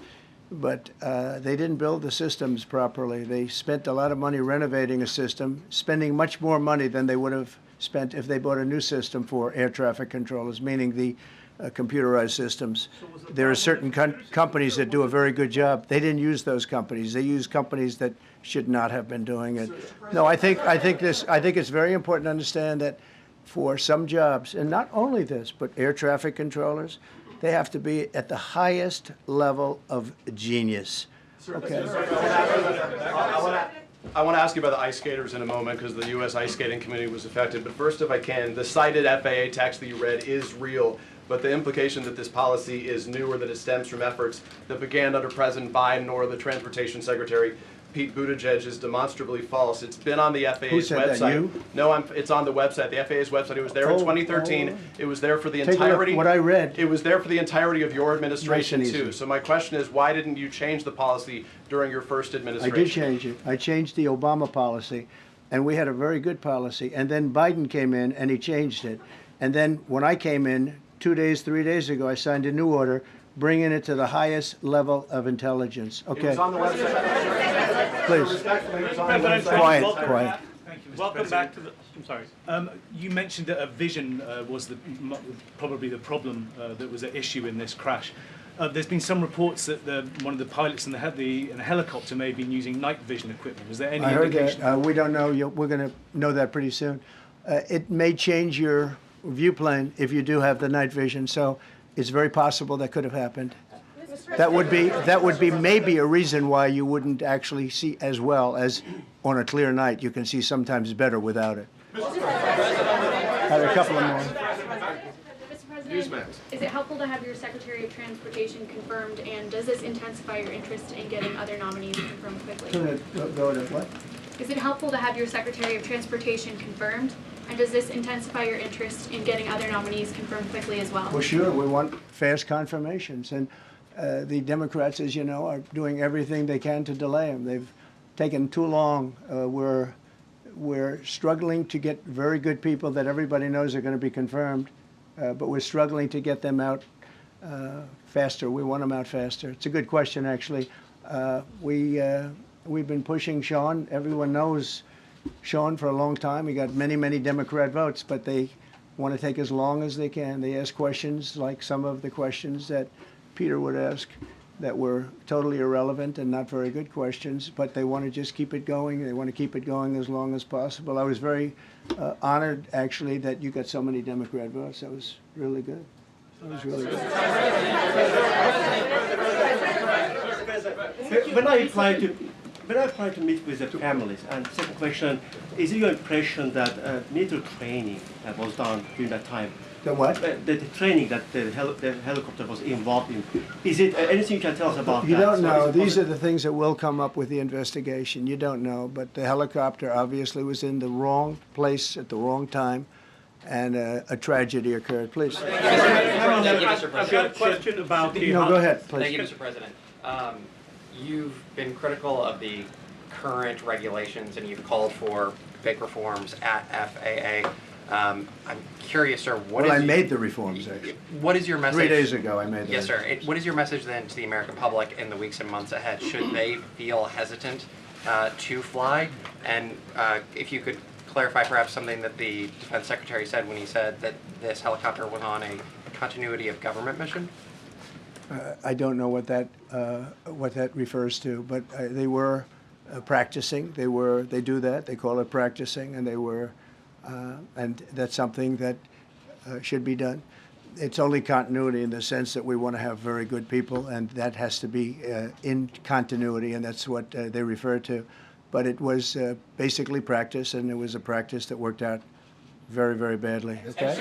But they didn't build the systems properly. They spent a lot of money renovating a system, spending much more money than they would have spent if they bought a new system for air traffic controllers, meaning the computerized systems. There are certain companies that do a very good job. They didn't use those companies. They used companies that should not have been doing it. No, I think it's very important to understand that for some jobs, and not only this, but air traffic controllers, they have to be at the highest level of genius. Okay. I want to ask you about the ice skaters in a moment because the U.S. ice skating community was affected. But first, if I can, the cited FAA text that you read is real. But the implication that this policy is new or that it stems from efforts that began under President Biden or the Transportation Secretary Pete Buttigieg is demonstrably false. It's been on the FAA's Who said website. That, you? No, it's on the website, the FAA's website. It was there in 2013. It was there for the entirety. What I read. It was there for the entirety of your administration Nice and too. easy. So my question is, why didn't you change the policy during your first administration? I did change it. I changed the Obama policy, and we had a very good policy. And then Biden came in, and he changed it. And then when I came in 3 days ago, I signed a new order bringing it to the highest level of intelligence. Okay. It was on the website. Please. Quiet. Thank you, Mr. Welcome back to the. I'm sorry. You mentioned that a vision was probably the problem that was at issue in this crash. There's been some reports that one of the pilots in the helicopter may have been using night vision equipment. Was there any indication? I heard that. We don't know. We're going to know that pretty soon. It may change your view plane if you do have the night vision. So it's very possible that could have happened. That would be maybe a reason why you wouldn't actually see as well as on a clear night. You can see sometimes better without it. I have a couple of more. Mr. President, is it helpful to have your Secretary of Transportation confirmed, and does this intensify your interest in getting other nominees confirmed quickly? Go to what? Is it helpful to have your Secretary of Transportation confirmed, and does this intensify your interest in getting other nominees confirmed quickly as well? Well, sure. We want fast confirmations. And the Democrats, as you know, are doing everything they can to delay them. They've taken too long. We're struggling to get very good people that everybody knows are going to be confirmed, but we're struggling to get them out faster. We want them out faster. It's a good question, actually. We've been pushing Sean. Everyone knows Sean for a long time. He got many, many Democrat votes, but they want to take as long as they can. They ask questions like some of the questions that Peter would ask that were totally irrelevant and not very good questions, but they want to just keep it going. They want to keep it going as long as possible. I was very honored, actually, that you got so many Democrat votes. That was really good. That was really good. When I apply to meet with the families, and second question, is it your impression that military training was done during that time? The what? The training that the helicopter was involved in. Is it anything you can tell us about that? You don't know. These are the things that will come up with the investigation. You don't know. But the helicopter obviously was in the wrong place at the wrong time, and a tragedy occurred. Please. Thank you, Mr. President. I've got a question about the... No, go ahead, please. Thank you, Mr. President. You've been critical of the current regulations, and you've called for big reforms at FAA. I'm curious, sir, Well, I made the reforms, actually. what is your message? 3 days ago, I made them. Yes, sir. What is your message then to the American public in the weeks and months ahead? Should they feel hesitant to fly? And if you could clarify perhaps something that the Defense Secretary said when he said that this helicopter was on a continuity of government mission? I don't know what that refers to, but they were practicing. They do that. They call it practicing, and they were, and that's something that should be done. It's only continuity in the sense that we want to have very good people, and that has to be in continuity, and that's what they refer to. But it was basically practice, and it was a practice that worked out very, very badly. Okay.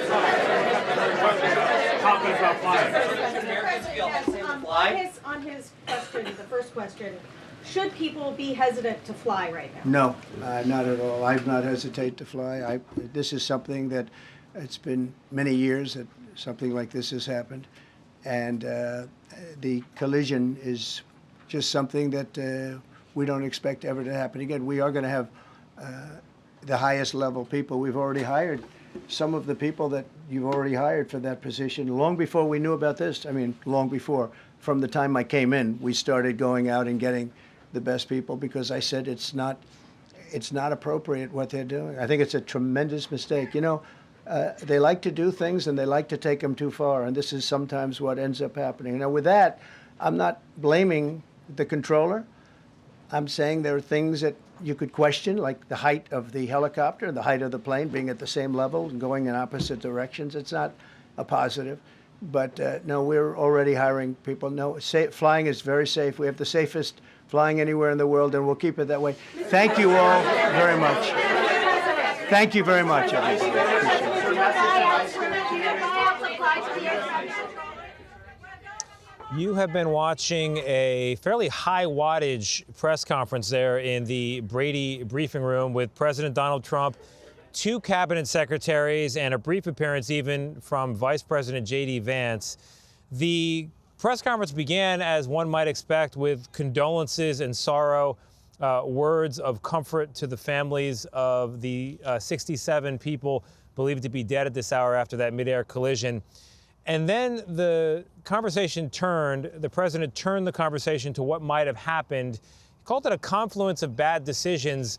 On his question, the first question, should people be hesitant to fly right now? No, not at all. I've not hesitated to fly. This is something that it's been many years that something like this has happened, and the collision is just something that we don't expect ever to happen again. We are going to have the highest level people. We've already hired some of the people that you've already hired for that position long before we knew about this. I mean, long before. From the time I came in, we started going out and getting the best people because I said it's not appropriate what they're doing. I think it's a tremendous mistake. You know, they like to do things and they like to take them too far, and this is sometimes what ends up happening. Now, with that, I'm not blaming the controller. I'm saying there are things that you could question, like the height of the helicopter, the height of the plane being at the same level and going in opposite directions. It's not a positive. But no, we're already hiring people. No, flying is very safe. We have the safest flying anywhere in the world, and we'll keep it that way. Thank you all very much. Thank you very much, You have been watching a fairly high wattage press conference there in the Brady briefing room with President Donald Trump, 2 cabinet secretaries, and a brief appearance even from Vice President J.D. Vance. The press conference began, as one might expect, with condolences and sorrow, words of comfort to the families of the 67 people believed to be dead at this hour after that midair collision. And then the conversation turned, the president turned the conversation to what might have happened. He called it a confluence of bad decisions.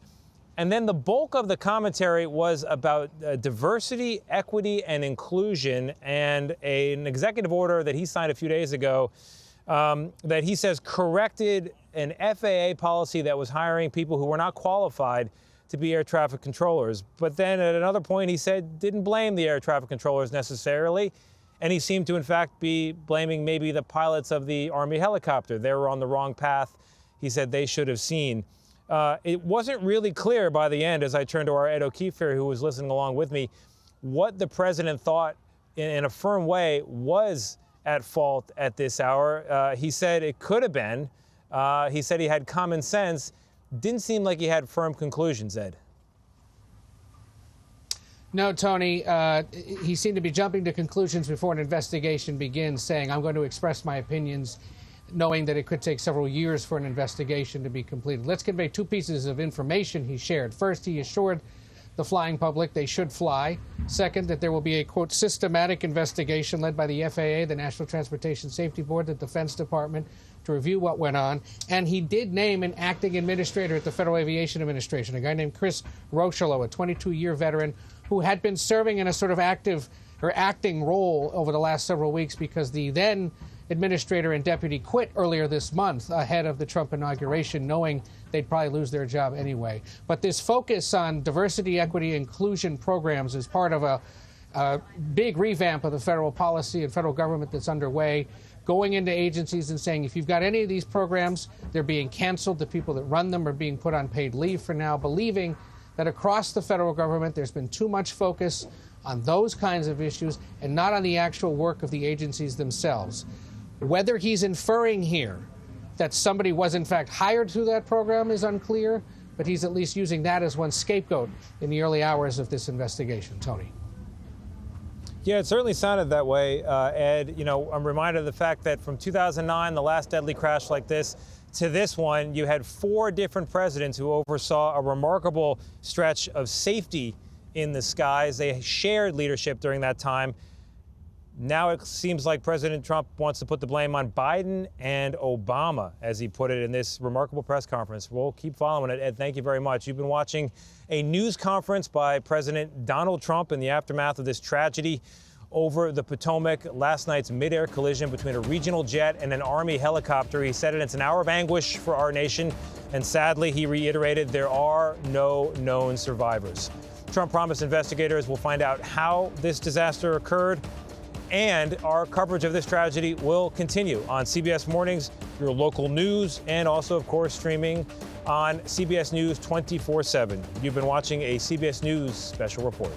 And then the bulk of the commentary was about diversity, equity, and inclusion, and an executive order that he signed a few days ago that he says corrected an FAA policy that was hiring people who were not qualified to be air traffic controllers. But then at another point, he said didn't blame the air traffic controllers necessarily. And he seemed to, in fact, be blaming maybe the pilots of the Army helicopter. They were on the wrong path. He said they should have seen. It wasn't really clear by the end, as I turned to our Ed O'Keefe here, who was listening along with me, what the president thought in a firm way was at fault at this hour. He said it could have been. He said he had common sense. Didn't seem like he had firm conclusions, Ed. No, Tony, he seemed to be jumping to conclusions before an investigation begins, saying, I'm going to express my opinions, knowing that it could take several years for an investigation to be completed. Let's convey 2 pieces of information he shared. First, he assured the flying public they should fly. Second, that there will be a, quote, systematic investigation led by the FAA, the National Transportation Safety Board, the Defense Department, to review what went on. And he did name an acting administrator at the Federal Aviation Administration, a guy named Chris Rochelo, a 22-year veteran who had been serving in a sort of active or acting role over the last several weeks because the then administrator and deputy quit earlier this month ahead of the Trump inauguration, knowing they'd probably lose their job anyway. But this focus on diversity, equity, inclusion programs is part of a big revamp of the federal policy and federal government that's underway, going into agencies and saying, if you've got any of these programs, they're being canceled. The people that run them are being put on paid leave for now, believing that across the federal government there's been too much focus on those kinds of issues and not on the actual work of the agencies themselves. Whether he's inferring here that somebody was in fact hired through that program is unclear, but he's at least using that as one scapegoat in the early hours of this investigation. Tony. Yeah, it certainly sounded that way, Ed. You know, I'm reminded of the fact that from 2009, the last deadly crash like this, to this one, you had 4 different presidents who oversaw a remarkable stretch of safety in the skies. They shared leadership during that time. Now it seems like President Trump wants to put the blame on Biden and Obama, as he put it in this remarkable press conference. We'll keep following it. Ed, thank you very much. You've been watching a news conference by President Donald Trump in the aftermath of this tragedy over the Potomac, last night's mid-air collision between a regional jet and an Army helicopter. He said it's an hour of anguish for our nation, and sadly, he reiterated there are no known survivors. Trump promised investigators will find out how this disaster occurred, and our coverage of this tragedy will continue on CBS Mornings, your local news, and also, of course, streaming on CBS News 24/7. You've been watching a CBS News special report.